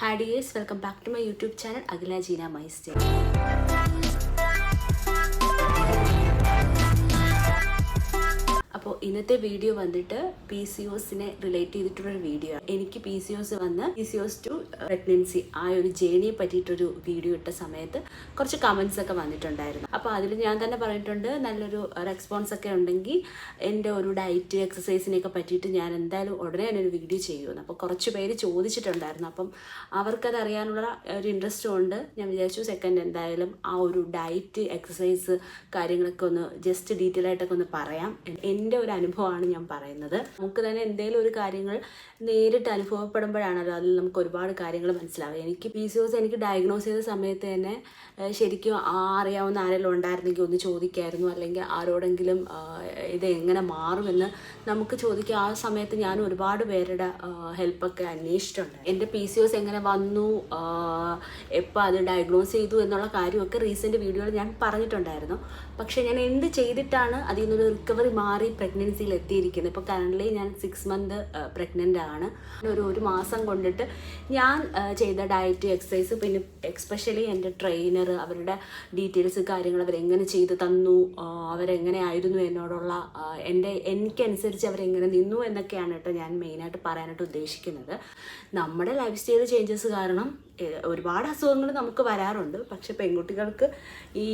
Hi dears, welcome back to my YouTube channel Agila Gina Meister. അപ്പോൾ ഇന്നത്തെ video വന്നിട്ട് PCOSനെ relate ചെയ്തിട്ടുള്ളൊരു video ആണ്. എനിക്ക് PCOS വന്ന് PCOS ടു പ്രഗ്നൻസി ആ ഒരു ജേണിയെ പറ്റിയിട്ടൊരു വീഡിയോ ഇട്ട സമയത്ത് കുറച്ച് കമൻസ് ഒക്കെ വന്നിട്ടുണ്ടായിരുന്നു. അപ്പോൾ അതിൽ ഞാൻ തന്നെ പറഞ്ഞിട്ടുണ്ട്, നല്ലൊരു റെസ്പോൺസ് ഒക്കെ ഉണ്ടെങ്കിൽ എൻ്റെ ഒരു ഡയറ്റ് എക്സസൈസിനെയൊക്കെ പറ്റിയിട്ട് ഞാൻ എന്തായാലും ഉടനെ തന്നെ ഒരു വീഡിയോ ചെയ്യുമെന്ന്. അപ്പോൾ കുറച്ച് പേര് ചോദിച്ചിട്ടുണ്ടായിരുന്നു. അപ്പം അവർക്കത് അറിയാനുള്ള ഒരു ഇൻട്രസ്റ്റും ഉണ്ട്. ഞാൻ വിചാരിച്ചു സെക്കൻഡ് എന്തായാലും ആ ഒരു ഡയറ്റ് എക്സസൈസ് കാര്യങ്ങളൊക്കെ ഒന്ന് ജസ്റ്റ് ഡീറ്റെയിൽ ആയിട്ടൊക്കെ ഒന്ന് പറയാം. എൻ്റെ ഒരു അനുഭവമാണ് ഞാൻ പറയുന്നത്. നമുക്ക് തന്നെ എന്തെങ്കിലും ഒരു കാര്യങ്ങൾ നേരിട്ട് അനുഭവപ്പെടുമ്പോഴാണല്ലോ അതിൽ നമുക്ക് ഒരുപാട് കാര്യങ്ങൾ മനസ്സിലാവുക. എനിക്ക് PCOS എനിക്ക് ഡയഗ്നോസ് ചെയ്ത സമയത്ത് തന്നെ ശരിക്കും അറിയാവുന്ന ആരെങ്കിലും ഉണ്ടായിരുന്നെങ്കിൽ ഒന്ന് ചോദിക്കായിരുന്നു, അല്ലെങ്കിൽ ആരോടെങ്കിലും ഇത് എങ്ങനെ മാറുമെന്ന് നമുക്ക് ചോദിക്കുക. ആ സമയത്ത് ഞാൻ ഒരുപാട് പേരുടെ ഹെൽപ്പൊക്കെ അന്വേഷിച്ചിട്ടുണ്ട്. എൻ്റെ PCOS എങ്ങനെ വന്നു, എപ്പോൾ അത് ഡയഗ്നോസ് ചെയ്തു എന്നുള്ള കാര്യമൊക്കെ റീസെൻറ്റ് വീഡിയോയിൽ ഞാൻ പറഞ്ഞിട്ടുണ്ടായിരുന്നു. പക്ഷേ ഞാൻ എന്ത് ചെയ്തിട്ടാണ് അതിൽ നിന്നൊരു റിക്കവറി മാറി പ്രഗ്നൻസിയിൽ എത്തിയിരിക്കുന്നത്. ഇപ്പോൾ കറൻ്റ്ലി ഞാൻ 6 months പ്രഗ്നൻ്റ് ആണ്. ഒരു മാസം കൊണ്ടിട്ട് ഞാൻ ചെയ്ത ഡയറ്റ് എക്സസൈസ്, പിന്നെ എക്സ്പെഷ്യലി എൻ്റെ ട്രെയിനർ, അവരുടെ ഡീറ്റെയിൽസ് കാര്യങ്ങൾ അവരെങ്ങനെ ചെയ്ത് തന്നു, അവരെങ്ങനെയായിരുന്നു എന്നോടുള്ള എനിക്കനുസരിച്ച് അവരെങ്ങനെ നിന്നു എന്നൊക്കെയാണ് കേട്ടോ ഞാൻ മെയിനായിട്ട് പറയാനായിട്ട് ഉദ്ദേശിക്കുന്നത്. നമ്മുടെ ലൈഫ് സ്റ്റൈൽ ചേഞ്ചസ് കാരണം ഒരുപാട് അസുഖങ്ങൾ നമുക്ക് വരാറുണ്ട്. പക്ഷെ പെൺകുട്ടികൾക്ക് ഈ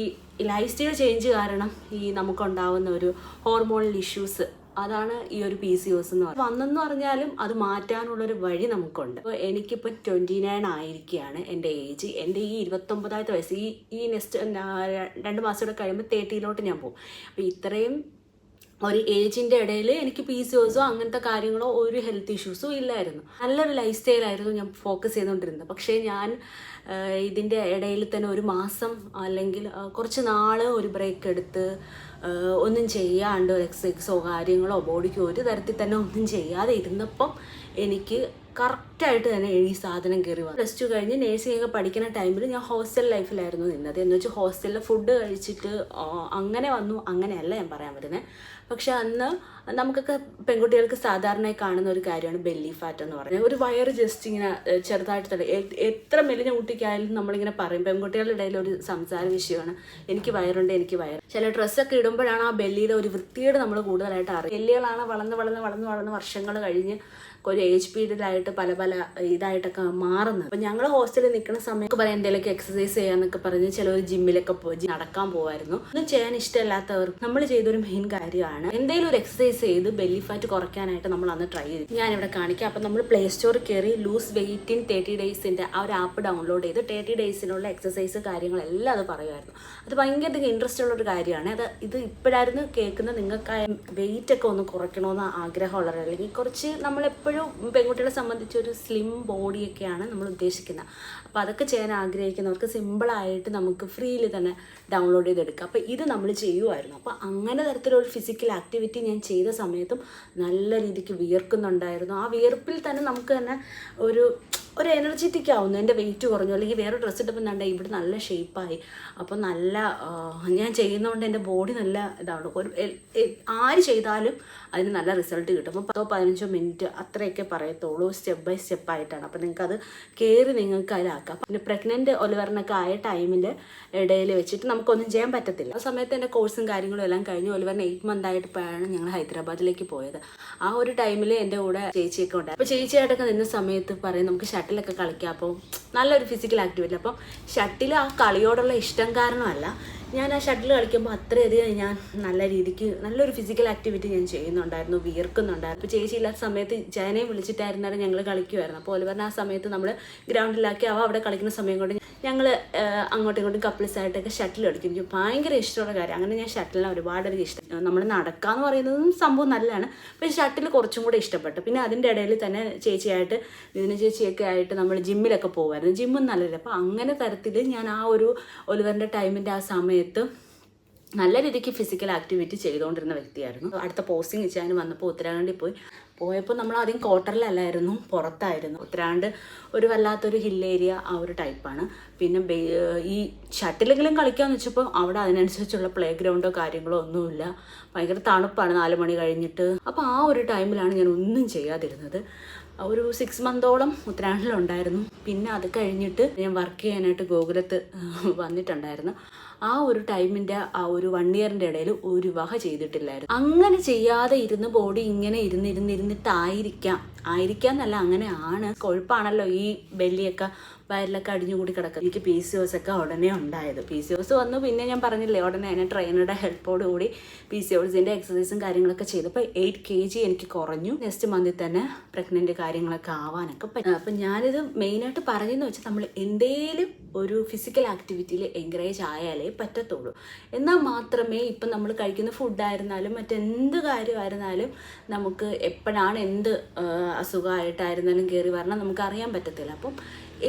ലൈഫ് സ്റ്റൈൽ ചേഞ്ച് കാരണം നമുക്കുണ്ടാവുന്ന ഒരു ഹോർമോണൽ ഇഷ്യൂസ്, അതാണ് ഈ ഒരു PCOS എന്ന് പറയുന്നത്. വന്നെന്ന് പറഞ്ഞാലും അത് മാറ്റാനുള്ളൊരു വഴി നമുക്കുണ്ട്. അപ്പോൾ എനിക്കിപ്പോൾ 29 ആയിരിക്കുകയാണ് എൻ്റെ ഏജ്. എൻ്റെ ഈ 29ാമത്തെ വയസ്സ് ഈ നെക്സ്റ്റ് 2 മാസം കൂടെ കഴിയുമ്പോൾ 30 ഞാൻ പോകും. അപ്പോൾ ഇത്രയും ഒരു ഏജിൻ്റെ ഇടയിൽ എനിക്ക് PCOSോ അങ്ങനത്തെ കാര്യങ്ങളോ ഒരു ഹെൽത്ത് ഇഷ്യൂസും ഇല്ലായിരുന്നു. നല്ലൊരു ലൈഫ് സ്റ്റൈലായിരുന്നു ഞാൻ ഫോക്കസ് ചെയ്തുകൊണ്ടിരുന്നത്. പക്ഷേ ഞാൻ ഇതിൻ്റെ ഇടയിൽ തന്നെ ഒരു മാസം അല്ലെങ്കിൽ കുറച്ച് നാൾ ഒരു ബ്രേക്ക് എടുത്ത് ഒന്നും ചെയ്യാണ്ട് എക്സസൈസോ കാര്യങ്ങളോ ബോഡിക്ക് ഒരു തരത്തിൽ തന്നെ ഒന്നും ചെയ്യാതെ ഇരുന്നപ്പം എനിക്ക് കറക്റ്റായിട്ട് തന്നെ ഈ സാധനം കയറി വന്നു. +2 കഴിഞ്ഞ് നേഴ്സിംഗ് ഒക്കെ പഠിക്കുന്ന ടൈമിൽ ഞാൻ ഹോസ്റ്റൽ ലൈഫിലായിരുന്നു നിന്നത്. എന്ന് വെച്ചാൽ ഹോസ്റ്റലിൽ ഫുഡ് കഴിച്ചിട്ട് അങ്ങനെ വന്നു, അങ്ങനെയല്ല ഞാൻ പറയാൻ പറ്റുന്നത്. പക്ഷെ അന്ന് നമുക്കൊക്കെ പെൺകുട്ടികൾക്ക് സാധാരണയായി കാണുന്ന ഒരു കാര്യമാണ് ബെല്ലി ഫാറ്റ് എന്ന് പറയുന്നത്. ഒരു വയറ് ജസ്റ്റ് ഇങ്ങനെ ചെറുതായിട്ട് തന്നെ, എത്ര മെലിഞ്ഞ കുട്ടിക്കായാലും നമ്മളിങ്ങനെ പറയും. പെൺകുട്ടികളുടെ ഇടയിൽ ഒരു സംസാര വിഷയമാണ് എനിക്ക് വയറുണ്ട്, എനിക്ക് വയറ്. ചില ഡ്രസ്സൊക്കെ ഇടുമ്പോഴാണ് ആ ബെല്ലിയുടെ ഒരു വൃത്തിയോട് നമ്മൾ കൂടുതലായിട്ട് അറിയും. ബെല്ലികളാണ് വളർന്ന് വർഷങ്ങൾ കഴിഞ്ഞ് ഒരു ഏജ് പീരീഡിലായിട്ട് പല ഇതായിട്ടൊക്കെ മാറുന്നത്. അപ്പോൾ ഞങ്ങൾ ഹോസ്റ്റലിൽ നിൽക്കുന്ന സമയത്ത് പറയാം എന്തെങ്കിലുമൊക്കെ എക്സസൈസ് ചെയ്യാന്നൊക്കെ പറഞ്ഞ് ചിലവർ ജിമ്മിലൊക്കെ പോയി നടക്കാൻ പോകുമായിരുന്നു. ഒന്നും ചെയ്യാൻ ഇഷ്ടമില്ലാത്തവർ നമ്മൾ ചെയ്തൊരു മെയിൻ കാര്യമാണ് എന്തെങ്കിലും ഒരു എക്സസൈസ് ചെയ്ത് ബെല്ലി ഫാറ്റ് കുറയ്ക്കാനായിട്ട് നമ്മൾ അന്ന് ട്രൈ ചെയ്തു. ഞാനിവിടെ കാണിക്കാം. അപ്പം നമ്മൾ പ്ലേ സ്റ്റോറിൽ കയറി ലൂസ് വെയിറ്റ് ഇൻ 30 days ആ ഒരു ആപ്പ് ഡൗൺലോഡ് ചെയ്ത് 30 days എക്സസൈസ് കാര്യങ്ങളെല്ലാം അത് പറയുമായിരുന്നു. അത് ഭയങ്കര ഇൻട്രസ്റ്റ് ഉള്ളൊരു കാര്യമാണ്. ഇത് ഇപ്പോഴായിരുന്നു കേൾക്കുന്നത്. നിങ്ങൾക്ക് വെയിറ്റ് ഒക്കെ ഒന്ന് കുറയ്ക്കണമെന്ന് ആഗ്രഹമുള്ളവർ, അല്ലെങ്കിൽ കുറച്ച് നമ്മളെപ്പോഴും പെൺകുട്ടികളെ സംബന്ധിച്ച് ഒരു സ്ലിം ബോഡിയൊക്കെയാണ് നമ്മൾ ഉദ്ദേശിക്കുന്നത്. അപ്പോൾ അതൊക്കെ ചെയ്യാൻ ആഗ്രഹിക്കുന്നവർക്ക് സിമ്പിളായിട്ട് നമുക്ക് ഫ്രീയിൽ തന്നെ ഡൗൺലോഡ് ചെയ്തെടുക്കാം. അപ്പോൾ ഇത് നമ്മൾ ചെയ്യുമായിരുന്നു. അപ്പോൾ അങ്ങനെ തരത്തിലൊരു ഫിസിക്കൽ ആക്ടിവിറ്റി ഞാൻ ചെയ്ത സമയത്തും നല്ല രീതിക്ക് വിയർക്കുന്നുണ്ടായിരുന്നു. ആ വിയർപ്പിൽ തന്നെ നമുക്ക് തന്നെ ഒരു എനർജറ്റിക് ആവുന്നു. എൻ്റെ വെയിറ്റ് കുറഞ്ഞു, അല്ലെങ്കിൽ വേറെ ഡ്രസ്സ് ഇട്ടപ്പോൾ എന്താ ഇവിടെ നല്ല ഷേപ്പായി. അപ്പോൾ നല്ല ഞാൻ ചെയ്യുന്നതുകൊണ്ട് എൻ്റെ ബോഡി നല്ല ഇതാണ്. ആര് ചെയ്താലും അതിന് നല്ല റിസൾട്ട് കിട്ടും. അപ്പോൾ 10-15 minutes അത്രയൊക്കെ പറയത്തുള്ളൂ. സ്റ്റെപ്പ് ബൈ സ്റ്റെപ്പ് ആയിട്ടാണ്. അപ്പോൾ നിങ്ങൾക്കത് കയറി നിങ്ങൾക്ക് അതിലാക്കാം. പിന്നെ പ്രഗ്നൻറ്റ് ഒലിവറിനൊക്കെ ആയ ടൈമിൻ്റെ ഇടയിൽ വെച്ചിട്ട് നമുക്കൊന്നും ചെയ്യാൻ പറ്റത്തില്ല. ആ സമയത്ത് എൻ്റെ കോഴ്സും കാര്യങ്ങളും എല്ലാം കഴിഞ്ഞ് ഒലിവറിന് 8 months ആയിട്ടാണ് ഞങ്ങൾ ഹൈദരാബാദിലേക്ക് പോയത്. ആ ഒരു ടൈമിൽ എൻ്റെ കൂടെ ചേച്ചിയൊക്കെ ഉണ്ടായി. അപ്പോൾ ചേച്ചിയായിട്ടൊക്കെ നിന്ന സമയത്ത് പറയും നമുക്ക് ഷട്ടിലൊക്കെ കളിക്കാം. അപ്പോൾ നല്ലൊരു ഫിസിക്കൽ ആക്ടിവിറ്റി. അപ്പം ഷട്ടിൽ ആ കളിയോടുള്ള ഇഷ്ടം കാരണമല്ല, ഞാൻ ആ ഷട്ടിൽ കളിക്കുമ്പോൾ അത്രയധികം ഞാൻ നല്ല രീതിക്ക് നല്ലൊരു ഫിസിക്കൽ ആക്ടിവിറ്റി ഞാൻ ചെയ്യുന്നുണ്ടായിരുന്നു, വിയർക്കുന്നുണ്ടായിരുന്നു. അപ്പോൾ ചേച്ചി ഇല്ലാത്ത സമയത്ത് ജയനെ വിളിച്ചിട്ടായിരുന്നാലും ഞങ്ങൾ കളിക്കുമായിരുന്നു. അപ്പോൾ ഒലിവറിന് ആ സമയത്ത് നമ്മൾ ഗ്രൗണ്ടിലാക്കി അവിടെ കളിക്കുന്ന സമയം കൊണ്ട് ഞങ്ങൾ അങ്ങോട്ടും ഇങ്ങോട്ടും കപ്പിൾസായിട്ടൊക്കെ ഷട്ടിൽ കളിക്കും. എനിക്ക് ഭയങ്കര ഇഷ്ടമുള്ള കാര്യം. അങ്ങനെ ഞാൻ ഷട്ടിലിനെ ഒരുപാടധികം ഇഷ്ടം. നമ്മൾ നടക്കാമെന്ന് പറയുന്നതും സംഭവം നല്ലതാണ്, പക്ഷേ ഷട്ടിൽ കുറച്ചും കൂടെ ഇഷ്ടപ്പെട്ടു. പിന്നെ അതിൻ്റെ ഇടയിൽ തന്നെ ചേച്ചിയായിട്ട് ഇതിന് ചേച്ചിയൊക്കെ ആയിട്ട് നമ്മൾ ജിമ്മിലൊക്കെ പോകുമായിരുന്നു. ജിമ്മും നല്ലത്. അപ്പോൾ അങ്ങനെ തരത്തിൽ ഞാൻ ആ ഒരു ഒലിവറിൻ്റെ ടൈമിൻ്റെ ആ സമയത്ത് നല്ല രീതിക്ക് ഫിസിക്കൽ ആക്ടിവിറ്റി ചെയ്തുകൊണ്ടിരുന്ന വ്യക്തിയായിരുന്നു. അടുത്ത പോസ്റ്റിംഗ് ചെയ്യാൻ വന്നപ്പോൾ ഉത്തരാഖണ്ഡിൽ പോയപ്പോൾ നമ്മൾ ആദ്യം ക്വാർട്ടറിലല്ലായിരുന്നു, പുറത്തായിരുന്നു. ഉത്തരാഖണ്ഡ് ഒരു വല്ലാത്തൊരു ഹിൽ ഏരിയ, ആ ഒരു ടൈപ്പാണ്. പിന്നെ ഈ ഷട്ടിലെങ്കിലും കളിക്കാമെന്ന് വെച്ചപ്പോൾ അവിടെ അതിനനുസരിച്ചുള്ള പ്ലേ ഗ്രൗണ്ടോ കാര്യങ്ങളോ ഒന്നുമില്ല. ഭയങ്കര തണുപ്പാണ് 4 മണി കഴിഞ്ഞിട്ട്. അപ്പോൾ ആ ഒരു ടൈമിലാണ് ഞാൻ ഒന്നും ചെയ്യാതിരുന്നത്. ഒരു 6 മന്തോളം ഉത്തരാഖണ്ഡിലുണ്ടായിരുന്നു. പിന്നെ അത് കഴിഞ്ഞിട്ട് ഞാൻ വർക്ക് ചെയ്യാനായിട്ട് ഗോകുലത്ത് വന്നിട്ടുണ്ടായിരുന്നു. ആ ഒരു ടൈമിൻ്റെ ആ ഒരു 1 ഇയറിൻ്റെ ഇടയിൽ ഒരു വക ചെയ്തിട്ടില്ലായിരുന്നു. അങ്ങനെ ചെയ്യാതെ ഇരുന്ന് ബോഡി ഇങ്ങനെ ഇരുന്നിട്ടായിരിക്കാം എന്നല്ല, അങ്ങനെയാണ്. കൊഴുപ്പാണല്ലോ ഈ ബെല്ലിയൊക്കെ വയറിലൊക്കെ അടിഞ്ഞുകൂടി കിടക്കുക. എനിക്ക് PCOS ഒക്കെ ഉടനെ ഉണ്ടായത്. PCOS വന്നു, പിന്നെ ഞാൻ പറഞ്ഞില്ലേ ഉടനെ അതിനെ ട്രെയിനറുടെ ഹെൽപ്പോട് കൂടി PCOSൻ്റെ എക്സസൈസും കാര്യങ്ങളൊക്കെ ചെയ്തപ്പോൾ 8 kg എനിക്ക് കുറഞ്ഞു. നെക്സ്റ്റ് മന്തിൽ തന്നെ പ്രഗ്നൻ്റ് കാര്യങ്ങളൊക്കെ ആവാനൊക്കെ പറ്റും. അപ്പം ഞാനിത് മെയിനായിട്ട് പറഞ്ഞതെന്ന് വെച്ചാൽ നമ്മൾ എന്തേലും ഒരു ഫിസിക്കൽ ആക്ടിവിറ്റിയിൽ എൻകറേജ് ആയാലേ പറ്റത്തുള്ളൂ. എന്നാൽ മാത്രമേ ഇപ്പം നമ്മൾ കഴിക്കുന്ന ഫുഡായിരുന്നാലും മറ്റെന്ത് കാര്യമായിരുന്നാലും നമുക്ക് എപ്പോഴാണ് എന്ത് അസുഖമായിട്ടായിരുന്നാലും കയറി വരണം നമുക്ക് അറിയാൻ പറ്റത്തില്ല. അപ്പം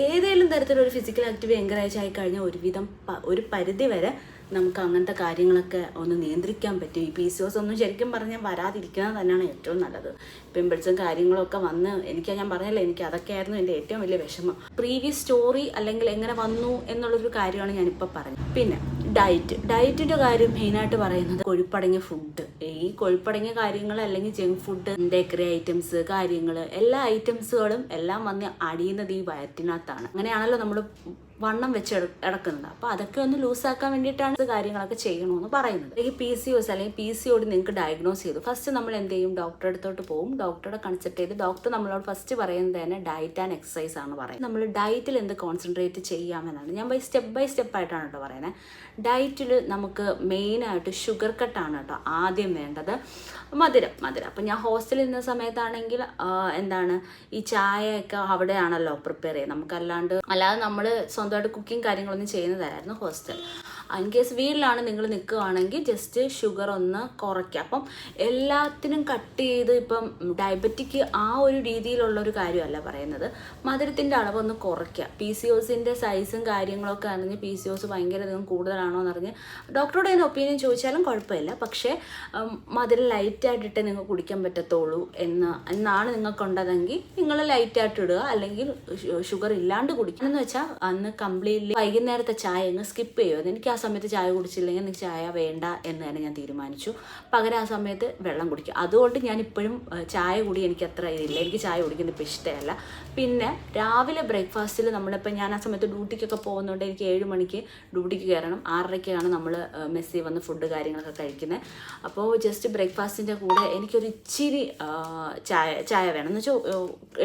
ഏതെങ്കിലും തരത്തിലൊരു ഫിസിക്കൽ ആക്ടിവിറ്റി എൻകറേജ് ആയി കഴിഞ്ഞാൽ ഒരുവിധം ഒരു പരിധി വരെ നമുക്ക് അങ്ങനത്തെ കാര്യങ്ങളൊക്കെ ഒന്ന് നിയന്ത്രിക്കാൻ പറ്റും. ഈ PCOS ഒന്നും ശരിക്കും പറഞ്ഞാൽ വരാതിരിക്കുന്നത് തന്നെയാണ് ഏറ്റവും നല്ലത്. പിമ്പിൾസും കാര്യങ്ങളൊക്കെ വന്ന് ഞാൻ പറഞ്ഞല്ലോ, എനിക്ക് അതൊക്കെയായിരുന്നു എൻ്റെ ഏറ്റവും വലിയ വിഷമം. പ്രീവിയസ് സ്റ്റോറി അല്ലെങ്കിൽ എങ്ങനെ വന്നു എന്നുള്ളൊരു കാര്യമാണ് ഞാനിപ്പോൾ പറഞ്ഞത്. പിന്നെ ഡയറ്റിൻ്റെ കാര്യം മെയിനായിട്ട് പറയുന്നത് കൊഴുപ്പടങ്ങിയ ഫുഡ്. ഈ കൊഴുപ്പടങ്ങിയ കാര്യങ്ങൾ അല്ലെങ്കിൽ ജങ്ക് ഫുഡ്, ബേക്കറി ഐറ്റംസ് കാര്യങ്ങൾ എല്ലാ ഐറ്റംസുകളും എല്ലാം വന്ന് അടിയുന്നത് ഈ വയറ്റിനകത്താണ്. അങ്ങനെയാണല്ലോ നമ്മൾ വണ്ണം വെച്ച് ഇടക്കുന്നത്. അപ്പോൾ അതൊക്കെ ഒന്ന് ലൂസാക്കാൻ വേണ്ടിയിട്ടാണ് കാര്യങ്ങളൊക്കെ ചെയ്യണമെന്ന് പറയുന്നത്. ഈ PCOS അല്ലെങ്കിൽ PCOD നിങ്ങൾക്ക് ഡയഗ്നോസ് ചെയ്തു, ഫസ്റ്റ് നമ്മൾ എന്ത് ചെയ്യും, ഡോക്ടറെ അടുത്തോട്ട് പോകും. ഡോക്ടറെ കൺസൾട്ട് ചെയ്ത് ഡോക്ടർ നമ്മളോട് ഫസ്റ്റ് പറയുന്നത് തന്നെ ഡയറ്റ് ആൻഡ് എക്സസൈസ് ആണ് പറയുന്നത്. നമ്മൾ ഡയറ്റിൽ എന്ത് കോൺസെൻട്രേറ്റ് ചെയ്യാമെന്നാണ്. ഞാൻ ബൈ സ്റ്റെപ്പ് ആയിട്ടാണ് കേട്ടോ പറയുന്നത്. ഡയറ്റിൽ നമുക്ക് മെയിനായിട്ട് ഷുഗർ കട്ടാണ് കേട്ടോ ആദ്യം വേണ്ടത്. മധുരം. അപ്പം ഞാൻ ഹോസ്റ്റലിൽ ഇരുന്ന സമയത്താണെങ്കിൽ ഈ ചായയൊക്കെ അവിടെയാണല്ലോ പ്രിപ്പയർ ചെയ്യുന്നത്. അല്ലാതെ നമ്മൾ സ്വന്തമായിട്ട് കുക്കിംഗ് കാര്യങ്ങളൊന്നും ചെയ്യുന്നതായിരുന്നു ഹോസ്റ്റൽ. ഇൻ കേസ് വീട്ടിലാണ് നിങ്ങൾ നിൽക്കുകയാണെങ്കിൽ ജസ്റ്റ് ഷുഗർ ഒന്ന് കുറയ്ക്കുക. അപ്പം എല്ലാത്തിനും കട്ട് ചെയ്ത് ഇപ്പം ഡയബറ്റിക് ആ ഒരു രീതിയിലുള്ളൊരു കാര്യമല്ല പറയുന്നത്. മധുരത്തിൻ്റെ അളവൊന്ന് കുറയ്ക്കുക. PCOSൻ്റെ സൈസും കാര്യങ്ങളൊക്കെ അറിഞ്ഞ് PCOS ഭയങ്കര അധികം കൂടുതലാണോ എന്നറിഞ്ഞ് ഡോക്ടറോട് തന്നെ ഒപ്പീനിയൻ ചോദിച്ചാലും കുഴപ്പമില്ല. പക്ഷേ മധുരം ലൈറ്റായിട്ടിട്ട് നിങ്ങൾക്ക് കുടിക്കാൻ പറ്റത്തുള്ളൂ എന്നാണ് നിങ്ങൾക്കുണ്ടതെങ്കിൽ നിങ്ങൾ ലൈറ്റായിട്ട് ഇടുക, അല്ലെങ്കിൽ ഷുഗർ ഇല്ലാണ്ട് കുടിക്കുക. എന്ന് വെച്ചാൽ അന്ന് കംപ്ലീറ്റ്ലി വൈകുന്നേരത്തെ ചായ അങ്ങ് സ്കിപ്പ് ചെയ്യുക. എനിക്ക് ആ സമയത്ത് ചായ കുടിച്ചില്ലെങ്കിൽ എനിക്ക് ചായ വേണ്ട എന്ന് തന്നെ ഞാൻ തീരുമാനിച്ചു. പകരം ആ സമയത്ത് വെള്ളം കുടിക്കും. അതുകൊണ്ട് ഞാൻ ഇപ്പോഴും ചായ കുടി എനിക്ക് അത്ര ഇതില്ല. എനിക്ക് ചായ കുടിക്കുന്നത് ഇപ്പോൾ ഇഷ്ടമല്ല. പിന്നെ രാവിലെ ബ്രേക്ക്ഫാസ്റ്റിൽ നമ്മളിപ്പോൾ ഞാൻ ആ സമയത്ത് ഡ്യൂട്ടിക്കൊക്കെ പോകുന്നതുകൊണ്ട് എനിക്ക് 7 മണിക്ക് ഡ്യൂട്ടിക്ക് കയറണം. 6:30 നമ്മൾ മെസ്സിൽ വന്ന് ഫുഡ് കാര്യങ്ങളൊക്കെ കഴിക്കുന്നത്. അപ്പോൾ ജസ്റ്റ് ബ്രേക്ക്ഫാസ്റ്റിൻ്റെ കൂടെ എനിക്കൊരു ഇച്ചിരി ചായ വേണം. എന്ന് വെച്ചാൽ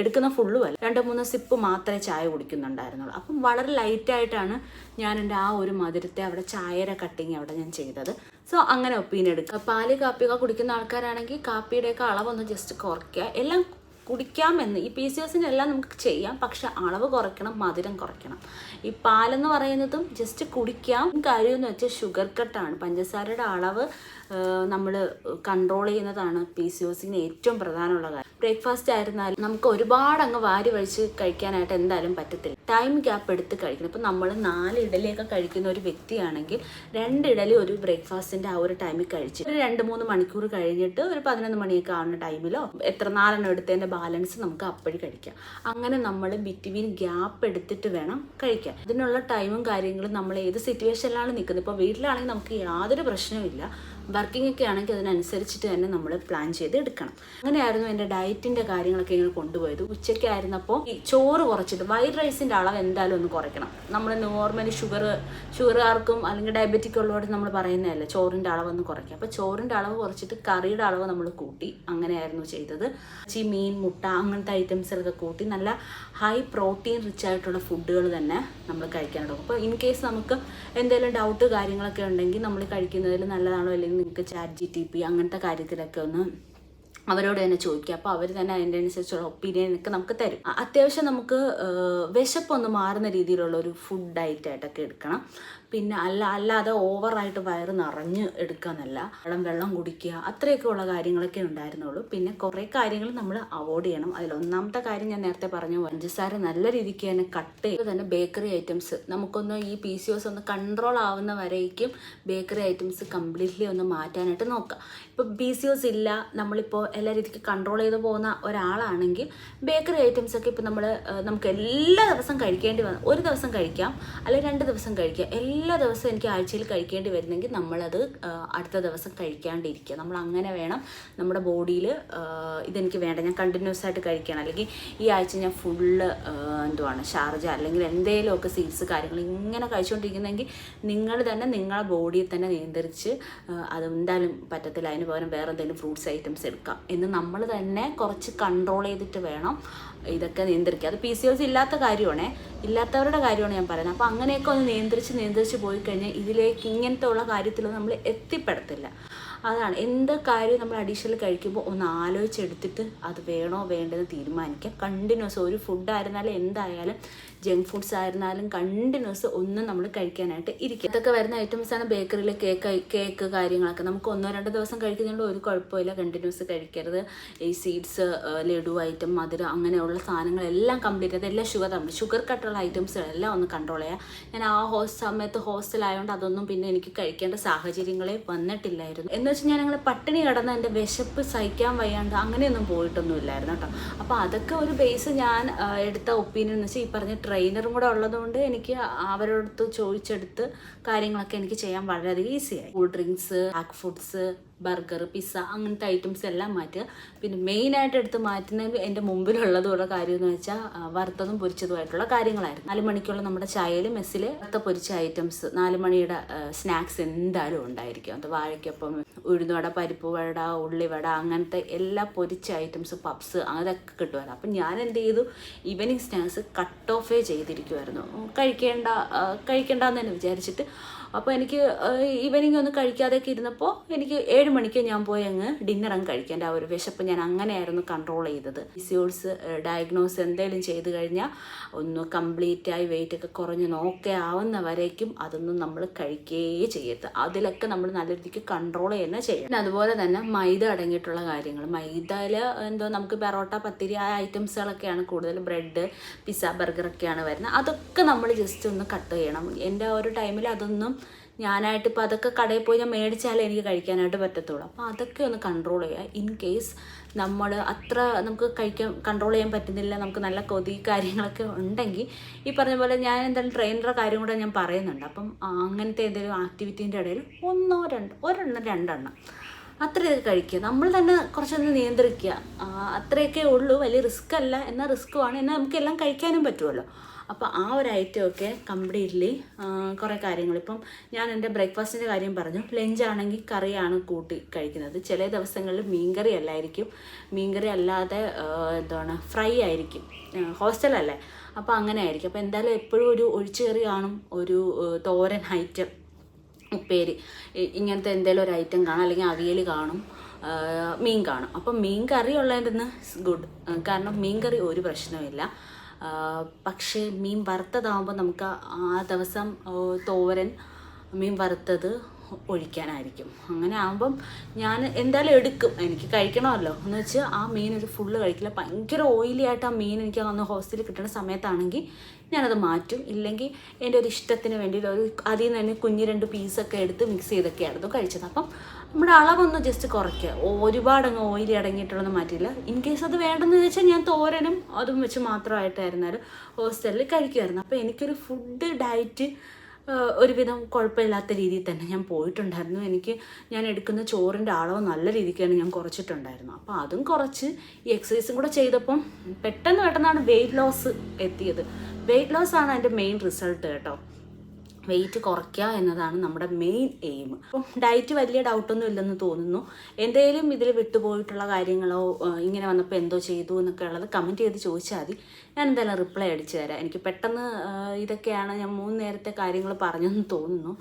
എടുക്കുന്ന ഫുള്ളും അല്ല, 2-3 സിപ്പ് മാത്രമേ ചായ കുടിക്കുന്നുണ്ടായിരുന്നുള്ളൂ. അപ്പം വളരെ ലൈറ്റായിട്ടാണ് ഞാൻ എൻ്റെ ആ ഒരു മധുരത്തെ അവിടെ ചായയുടെ കട്ടിങ് അവിടെ ഞാൻ ചെയ്തത്. സോ അങ്ങനെ ഒപ്പീനിയൻ എടുക്കുക. പാല് കാപ്പിയൊക്കെ കുടിക്കുന്ന ആൾക്കാരാണെങ്കിൽ കാപ്പിയുടെയൊക്കെ അളവൊന്ന് ജസ്റ്റ് കുറയ്ക്കുക. എല്ലാം കുടിക്കാമെന്ന് ഈ PCOSൻ്റെ എല്ലാം നമുക്ക് ചെയ്യാം, പക്ഷെ അളവ് കുറയ്ക്കണം, മധുരം കുറയ്ക്കണം. ഈ പാലെന്ന് പറയുന്നതും ജസ്റ്റ് കുടിക്കാം. കാര്യമെന്ന് വെച്ചാൽ ഷുഗർ കട്ടാണ്. പഞ്ചസാരയുടെ അളവ് നമ്മൾ കൺട്രോൾ ചെയ്യുന്നതാണ് PCOSന് ഏറ്റവും പ്രധാനമുള്ള കാര്യം. ബ്രേക്ക്ഫാസ്റ്റ് ആയിരുന്നാലും നമുക്ക് ഒരുപാട് അങ്ങ് വാരി വലിച്ച് കഴിക്കാനായിട്ട് എന്തായാലും പറ്റത്തില്ല. ടൈം ഗ്യാപ്പ് എടുത്ത് കഴിക്കണം. ഇപ്പം നമ്മൾ 4 ഇഡലിയൊക്കെ കഴിക്കുന്ന ഒരു വ്യക്തിയാണെങ്കിൽ 2 ഇഡലി ഒരു ബ്രേക്ക്ഫാസ്റ്റിൻ്റെ ആ ഒരു ടൈമിൽ കഴിച്ചിട്ട് 2-3 മണിക്കൂർ കഴിഞ്ഞിട്ട് ഒരു 11 മണിയൊക്കെ ആവുന്ന ടൈമിലോ എത്ര 4 എടുത്തതിൻ്റെ ബാലൻസ് നമുക്ക് അപ്പോഴും കഴിക്കാം. അങ്ങനെ നമ്മൾ ബിറ്റ്വീൻ ഗ്യാപ്പ് എടുത്തിട്ട് വേണം കഴിക്കാൻ. ഇതിനുള്ള ടൈമും കാര്യങ്ങളും നമ്മൾ ഏത് സിറ്റുവേഷനിലാണ് നിൽക്കുന്നത്. ഇപ്പോൾ വീട്ടിലാണെങ്കിൽ നമുക്ക് യാതൊരു പ്രശ്നവുമില്ല. വർക്കിംഗ് ഒക്കെ ആണെങ്കിൽ അതിനനുസരിച്ചിട്ട് തന്നെ നമ്മൾ പ്ലാൻ ചെയ്ത് എടുക്കണം. അങ്ങനെയായിരുന്നു എൻ്റെ ഡയറ്റിൻ്റെ കാര്യങ്ങളൊക്കെ ഇങ്ങനെ കൊണ്ടുപോയത്. ഉച്ചയ്ക്കായിരുന്നപ്പോൾ ഈ ചോറ് കുറച്ചിട്ട് വൈറ്റ് റൈസിൻ്റെ അളവ് എന്തായാലും ഒന്ന് കുറയ്ക്കണം. നമ്മൾ നോർമലി ഷുഗറുകാർക്കും അല്ലെങ്കിൽ ഡയബറ്റിക് ഉള്ളവരോട് നമ്മൾ പറയുന്നതല്ലേ ചോറിൻ്റെ അളവൊന്ന് കുറയ്ക്കുക. അപ്പോൾ ചോറിൻ്റെ അളവ് കുറച്ചിട്ട് കറിയുടെ അളവ് നമ്മൾ കൂട്ടി. അങ്ങനെയായിരുന്നു ചെയ്തത്. മീൻ, മുട്ട അങ്ങനത്തെ ഐറ്റംസൊക്കെ കൂട്ടി നല്ല ഹൈ പ്രോട്ടീൻ റിച്ച് ആയിട്ടുള്ള ഫുഡുകൾ തന്നെ നമ്മൾ കഴിക്കാനുണ്ടാവും. അപ്പോൾ ഇൻ കേസ് നമുക്ക് എന്തെങ്കിലും ഡൗട്ട് കാര്യങ്ങളൊക്കെ ഉണ്ടെങ്കിൽ നമ്മൾ കഴിക്കുന്നതിൽ നല്ലതാണോ അല്ലെങ്കിൽ നിങ്ങൾക്ക് ChatGPT അങ്ങനത്തെ കാര്യത്തിലൊക്കെ ഒന്ന് അവരോട് തന്നെ ചോദിക്കുക. അപ്പോൾ അവർ തന്നെ അതിൻ്റെ അനുസരിച്ചുള്ള ഒപ്പീനിയനൊക്കെ നമുക്ക് തരും. അത്യാവശ്യം നമുക്ക് വിശപ്പൊന്ന് മാറുന്ന രീതിയിലുള്ള ഒരു ഫുഡ് ഡയറ്റായിട്ടൊക്കെ എടുക്കണം. പിന്നെ അല്ലാതെ ഓവറായിട്ട് വയറ് നിറഞ്ഞ് എടുക്കാന്നല്ല. വെള്ളം കുടിക്കുക, അത്രയൊക്കെ ഉള്ള കാര്യങ്ങളൊക്കെ ഉണ്ടായിരുന്നുള്ളൂ. പിന്നെ കുറേ കാര്യങ്ങൾ നമ്മൾ അവോയ്ഡ് ചെയ്യണം. അതിലൊന്നാമത്തെ കാര്യം ഞാൻ നേരത്തെ പറഞ്ഞു, പഞ്ചസാര നല്ല രീതിക്ക് തന്നെ കട്ട് ചെയ്ത് തന്നെ ബേക്കറി ഐറ്റംസ് നമുക്കൊന്ന് ഈ PCOS ഒന്ന് കൺട്രോൾ ആവുന്ന വരേക്കും ബേക്കറി ഐറ്റംസ് കംപ്ലീറ്റ്ലി ഒന്ന് മാറ്റാനായിട്ട് നോക്കുക. ഇപ്പോൾ PCOS ഇല്ല, നമ്മളിപ്പോൾ എല്ലാ രീതിക്ക് കൺട്രോൾ ചെയ്ത് പോകുന്ന ഒരാളാണെങ്കിൽ ബേക്കറി ഐറ്റംസൊക്കെ ഇപ്പോൾ നമുക്ക് എല്ലാ ദിവസം കഴിക്കേണ്ടി വന്നു. ഒരു ദിവസം കഴിക്കാം അല്ലെങ്കിൽ 2 ദിവസം കഴിക്കാം. എല്ലാ എല്ലാ ദിവസവും എനിക്ക് ആഴ്ചയിൽ കഴിക്കേണ്ടി വരുന്നെങ്കിൽ നമ്മളത് അടുത്ത ദിവസം കഴിക്കാണ്ടിരിക്കുക. നമ്മൾ അങ്ങനെ വേണം നമ്മുടെ ബോഡിയിൽ ഇതെനിക്ക് വേണ്ട, ഞാൻ കണ്ടിന്യൂസ് ആയിട്ട് കഴിക്കണം, അല്ലെങ്കിൽ ഈ ആഴ്ച ഞാൻ ഫുള്ള് ഷാർജ അല്ലെങ്കിൽ എന്തെങ്കിലുമൊക്കെ സീഡ്സ് കാര്യങ്ങൾ ഇങ്ങനെ കഴിച്ചുകൊണ്ടിരിക്കുന്നെങ്കിൽ നിങ്ങൾ തന്നെ നിങ്ങളെ ബോഡിയെ തന്നെ നിയന്ത്രിച്ച് അതെന്തായാലും പറ്റത്തില്ല, അതിന് പകരം വേറെ എന്തെങ്കിലും ഫ്രൂട്ട്സ് ഐറ്റംസ് എടുക്കാം എന്ന് നമ്മൾ തന്നെ കുറച്ച് കൺട്രോൾ ചെയ്തിട്ട് വേണം ഇതൊക്കെ നിയന്ത്രിക്കുക. അത് PCOS ഇല്ലാത്ത കാര്യമാണേ, ഇല്ലാത്തവരുടെ കാര്യമാണ് ഞാൻ പറയുന്നത്. അപ്പോൾ അങ്ങനെയൊക്കെ ഒന്ന് നിയന്ത്രിച്ച് പോയി കഴിഞ്ഞാൽ ഇതിലേക്ക് ഇങ്ങനത്തെ ഉള്ള കാര്യത്തിലൊന്നും നമ്മൾ എത്തിപ്പെടത്തില്ല. അതാണ് എന്ത് കാര്യം നമ്മൾ അഡീഷണൽ കഴിക്കുമ്പോൾ ഒന്ന് ആലോചിച്ചെടുത്തിട്ട് അത് വേണോ വേണ്ടെന്ന് തീരുമാനിക്കുക. കണ്ടിന്യൂസ് ഒരു ഫുഡായിരുന്നാലും എന്തായാലും ജങ്ക് ഫുഡ്സ് ആയിരുന്നാലും കണ്ടിന്യൂസ് ഒന്നും നമ്മൾ കഴിക്കാനായിട്ട് ഇരിക്കുക. ഇതൊക്കെ വരുന്ന ഐറ്റംസാണ് ബേക്കറിയിൽ കേക്ക് കാര്യങ്ങളൊക്കെ. നമുക്ക് 1-2 ദിവസം കഴിക്കുന്നതുകൊണ്ട് ഒരു കുഴപ്പമില്ല, കണ്ടിന്യൂസ് കഴിക്കരുത്. ഈ സീഡ്സ്, ലഡു ഐറ്റം, മധുരം അങ്ങനെയുള്ള സാധനങ്ങളെല്ലാം കംപ്ലീറ്റ്, അതെല്ലാം ഷുഗർ കട്ടുള്ള ഐറ്റംസുകളെല്ലാം ഒന്ന് കൺട്രോൾ ചെയ്യുക. ഞാൻ ആ സമയത്ത് ഹോസ്റ്റലായതുകൊണ്ട് അതൊന്നും പിന്നെ എനിക്ക് കഴിക്കേണ്ട സാഹചര്യങ്ങളെ വന്നിട്ടില്ലായിരുന്നു. എന്ന് വെച്ചാൽ ഞാൻ അങ്ങനെ പട്ടിണി കിടന്ന് എൻ്റെ വിശപ്പ് സഹിക്കാൻ വയ്യാണ്ട് അങ്ങനെയൊന്നും പോയിട്ടൊന്നും ഇല്ലായിരുന്നു കേട്ടോ. അപ്പോൾ അതൊക്കെ ഒരു ബേസ് ഞാൻ എടുത്ത ഒപ്പീനിയൻ എന്ന് വെച്ചാൽ ഈ പറഞ്ഞ ട്രെയിനറും കൂടെ ഉള്ളതുകൊണ്ട് എനിക്ക് അവരോടത്ത് ചോദിച്ചെടുത്ത് കാര്യങ്ങളൊക്കെ എനിക്ക് ചെയ്യാൻ വളരെയധികം ഈസിയായി. Cool drinks, pack foods, burger, pizza അങ്ങനത്തെ ഐറ്റംസ് എല്ലാം മാറ്റുക. പിന്നെ മെയിനായിട്ട് എടുത്ത് മാറ്റുന്നത് എൻ്റെ മുമ്പിലുള്ളതുള്ള കാര്യം എന്ന് വെച്ചാൽ വറുത്തതും പൊരിച്ചതുമായിട്ടുള്ള കാര്യങ്ങളായിരുന്നു. 4 മണിക്കുള്ള നമ്മുടെ ചായയിൽ മെസ്സിൽ വറുത്ത പൊരിച്ച ഐറ്റംസ് 4 മണിയുടെ സ്നാക്സ് എന്തായാലും ഉണ്ടായിരിക്കും. അത് വാഴയ്ക്കൊപ്പം ഉഴുന്നുവട, പരിപ്പ് വട, ഉള്ളിവട അങ്ങനത്തെ എല്ലാ പൊരിച്ച ഐറ്റംസ്, പപ്സ് അതൊക്കെ കിട്ടുമായിരുന്നു. അപ്പം ഞാൻ എന്ത് ചെയ്തു, ഈവനിങ് സ്നാക്സ് കട്ട് ഓഫേ ചെയ്തിരിക്കുമായിരുന്നു. കഴിക്കേണ്ടെന്ന് തന്നെ വിചാരിച്ചിട്ട്. അപ്പോൾ എനിക്ക് ഈവനിങ് ഒന്നും കഴിക്കാതെയൊക്കെ ഇരുന്നപ്പോൾ എനിക്ക് 7 മണിക്ക് ഞാൻ പോയി അങ്ങ് ഡിന്നർ അങ്ങ് കഴിക്കേണ്ട ആ ഒരു വിശപ്പ് ഞാൻ അങ്ങനെയായിരുന്നു കൺട്രോൾ ചെയ്തത്. PCOS ഡയഗ്നോസ് എന്തെങ്കിലും ചെയ്ത് കഴിഞ്ഞാൽ ഒന്ന് കംപ്ലീറ്റായി വെയിറ്റ് ഒക്കെ കുറഞ്ഞ് ആവുന്ന വരേക്കും അതൊന്നും നമ്മൾ കഴിക്കുകയേ ചെയ്യരുത്. അതിലൊക്കെ നമ്മൾ നല്ല രീതിക്ക് കൺട്രോൾ ചെയ്യുന്ന ചെയ്യണം. പിന്നെ അതുപോലെ തന്നെ മൈദ അടങ്ങിയിട്ടുള്ള കാര്യങ്ങൾ, മൈദയിൽ നമുക്ക് പെറോട്ട, പത്തിരി ആ ഐറ്റംസുകളൊക്കെയാണ് കൂടുതൽ, ബ്രെഡ്, പിസ്സ, ബർഗറൊക്കെയാണ് വരുന്നത്. അതൊക്കെ നമ്മൾ ജസ്റ്റ് ഒന്ന് കട്ട് ചെയ്യണം. എൻ്റെ ആ ഒരു ടൈമിൽ അതൊന്നും ഞാനായിട്ട് ഇപ്പോൾ അതൊക്കെ കടയിൽ പോയി ഞാൻ മേടിച്ചാലേ എനിക്ക് കഴിക്കാനായിട്ട് പറ്റത്തുള്ളൂ. അപ്പോൾ അതൊക്കെ ഒന്ന് കൺട്രോൾ ചെയ്യുക. ഇൻ കേസ് നമ്മൾ നമുക്ക് കൺട്രോൾ ചെയ്യാൻ പറ്റുന്നില്ല, നമുക്ക് നല്ല കൊതി കാര്യങ്ങളൊക്കെ ഉണ്ടെങ്കിൽ ഈ പറഞ്ഞ പോലെ ഞാൻ എന്തായാലും ട്രെയിനറുടെ കാര്യം കൂടെ ഞാൻ പറയുന്നുണ്ട്. അപ്പം അങ്ങനത്തെ എന്തെങ്കിലും ആക്ടിവിറ്റീൻ്റെ ഇടയിൽ 1-2 അത്രയൊക്കെ കഴിക്കുക. നമ്മൾ തന്നെ കുറച്ചൊന്ന് നിയന്ത്രിക്കുക. അത്രയൊക്കെ ഉള്ളൂ, വലിയ റിസ്ക് അല്ല, എന്നാൽ റിസ്ക്കുമാണ്, എന്നാൽ നമുക്കെല്ലാം കഴിക്കാനും പറ്റുമല്ലോ. അപ്പോൾ ആ ഒരു ഐറ്റമൊക്കെ കംപ്ലീറ്റ്ലി കുറേ കാര്യങ്ങൾ. ഇപ്പം ഞാൻ എൻ്റെ ബ്രേക്ക്ഫാസ്റ്റിൻ്റെ കാര്യം പറഞ്ഞു. ലഞ്ചാണെങ്കിൽ കറിയാണ് കൂട്ടി കഴിക്കുന്നത്. ചില ദിവസങ്ങളിൽ മീൻകറി അല്ലായിരിക്കും, മീൻകറി അല്ലാതെ ഫ്രൈ ആയിരിക്കും, ഹോസ്റ്റലല്ലേ, അപ്പോൾ അങ്ങനെ ആയിരിക്കും. അപ്പോൾ എന്തായാലും എപ്പോഴും ഒരു ഒഴിച്ചുകറി കാണും, ഒരു തോരൻ ഐറ്റം, ഉപ്പേരി, ഇങ്ങനത്തെ എന്തെങ്കിലും ഒരു ഐറ്റം കാണും, അല്ലെങ്കിൽ അവിയൽ കാണും, മീൻ കാണും. അപ്പം മീൻ കറി ഉള്ളതിന് ഗുഡ്, കാരണം മീൻ കറി ഒരു പ്രശ്നമില്ല. പക്ഷേ മീൻ വറുത്തതാകുമ്പോൾ നമുക്ക് ആ ദിവസം തോരൻ, മീൻ വറുത്തത് ഒഴിക്കാനായിരിക്കും. അങ്ങനെ ആകുമ്പം ഞാൻ എന്തായാലും എടുക്കും, എനിക്ക് കഴിക്കണമല്ലോ എന്ന് വെച്ച് ആ മീൻ ഒരു ഫുള്ള് കഴിക്കില്ല. ഭയങ്കര ഓയിലി ആയിട്ട് ആ മീൻ എനിക്ക് അന്ന് ഹോസ്റ്റലിൽ കിട്ടുന്ന സമയത്താണെങ്കിൽ ഞാനത് മാറ്റും. ഇല്ലെങ്കിൽ എൻ്റെ ഒരു ഇഷ്ടത്തിന് വേണ്ടി അതിൽ നിന്ന് തന്നെ കുഞ്ഞ് 2 പീസൊക്കെ എടുത്ത് മിക്സ് ചെയ്തൊക്കെയായിരുന്നു കഴിച്ചത്. അപ്പം നമ്മുടെ അളവൊന്ന് ജസ്റ്റ് കുറയ്ക്കുക, ഒരുപാടങ്ങ് ഓയിലി അടങ്ങിയിട്ടുള്ളതൊന്നും മാറ്റില്ല. ഇൻ കേസ് അത് വേണ്ടെന്ന് വെച്ചാൽ ഞാൻ തോരനും അതും വെച്ച് മാത്രമായിട്ടായിരുന്നാലും ഹോസ്റ്റലിൽ കഴിക്കുമായിരുന്നു. അപ്പോൾ എനിക്കൊരു ഫുഡ് ഡയറ്റ് ഒരുവിധം കുഴപ്പമില്ലാത്ത രീതിയിൽ തന്നെ ഞാൻ പോയിട്ടുണ്ടായിരുന്നു. ഞാൻ എടുക്കുന്ന ചോറിൻ്റെ അളവ് നല്ല രീതിക്കാണ് ഞാൻ കുറച്ചിട്ടുണ്ടായിരുന്നു. അപ്പോൾ അതും കുറച്ച് ഈ എക്സസൈസും കൂടെ ചെയ്തപ്പം പെട്ടെന്നാണ് വെയിറ്റ് ലോസ് എത്തിയത്. വെയിറ്റ് ലോസ് ആണ് അതിൻ്റെ മെയിൻ റിസൾട്ട് കേട്ടോ. വെയിറ്റ് കുറയ്ക്കുക എന്നതാണ് നമ്മുടെ മെയിൻ എയിം. അപ്പം ഡയറ്റ് വലിയ ഡൗട്ടൊന്നും ഇല്ലെന്ന് തോന്നുന്നു. എന്തെങ്കിലും ഇതിൽ വിട്ടുപോയിട്ടുള്ള കാര്യങ്ങളോ ഇങ്ങനെ വന്നപ്പോൾ എന്തോ ചെയ്തു എന്നൊക്കെ ഉള്ളത് കമൻറ്റ് ചെയ്ത് ചോദിച്ചാൽ മതി, ഞാൻ എന്തായാലും റിപ്ലൈ അടിച്ചു തരാം. എനിക്ക് പെട്ടെന്ന് ഇതൊക്കെയാണ് ഞാൻ 3 നേരത്തെ കാര്യങ്ങൾ പറഞ്ഞെന്ന് തോന്നുന്നു.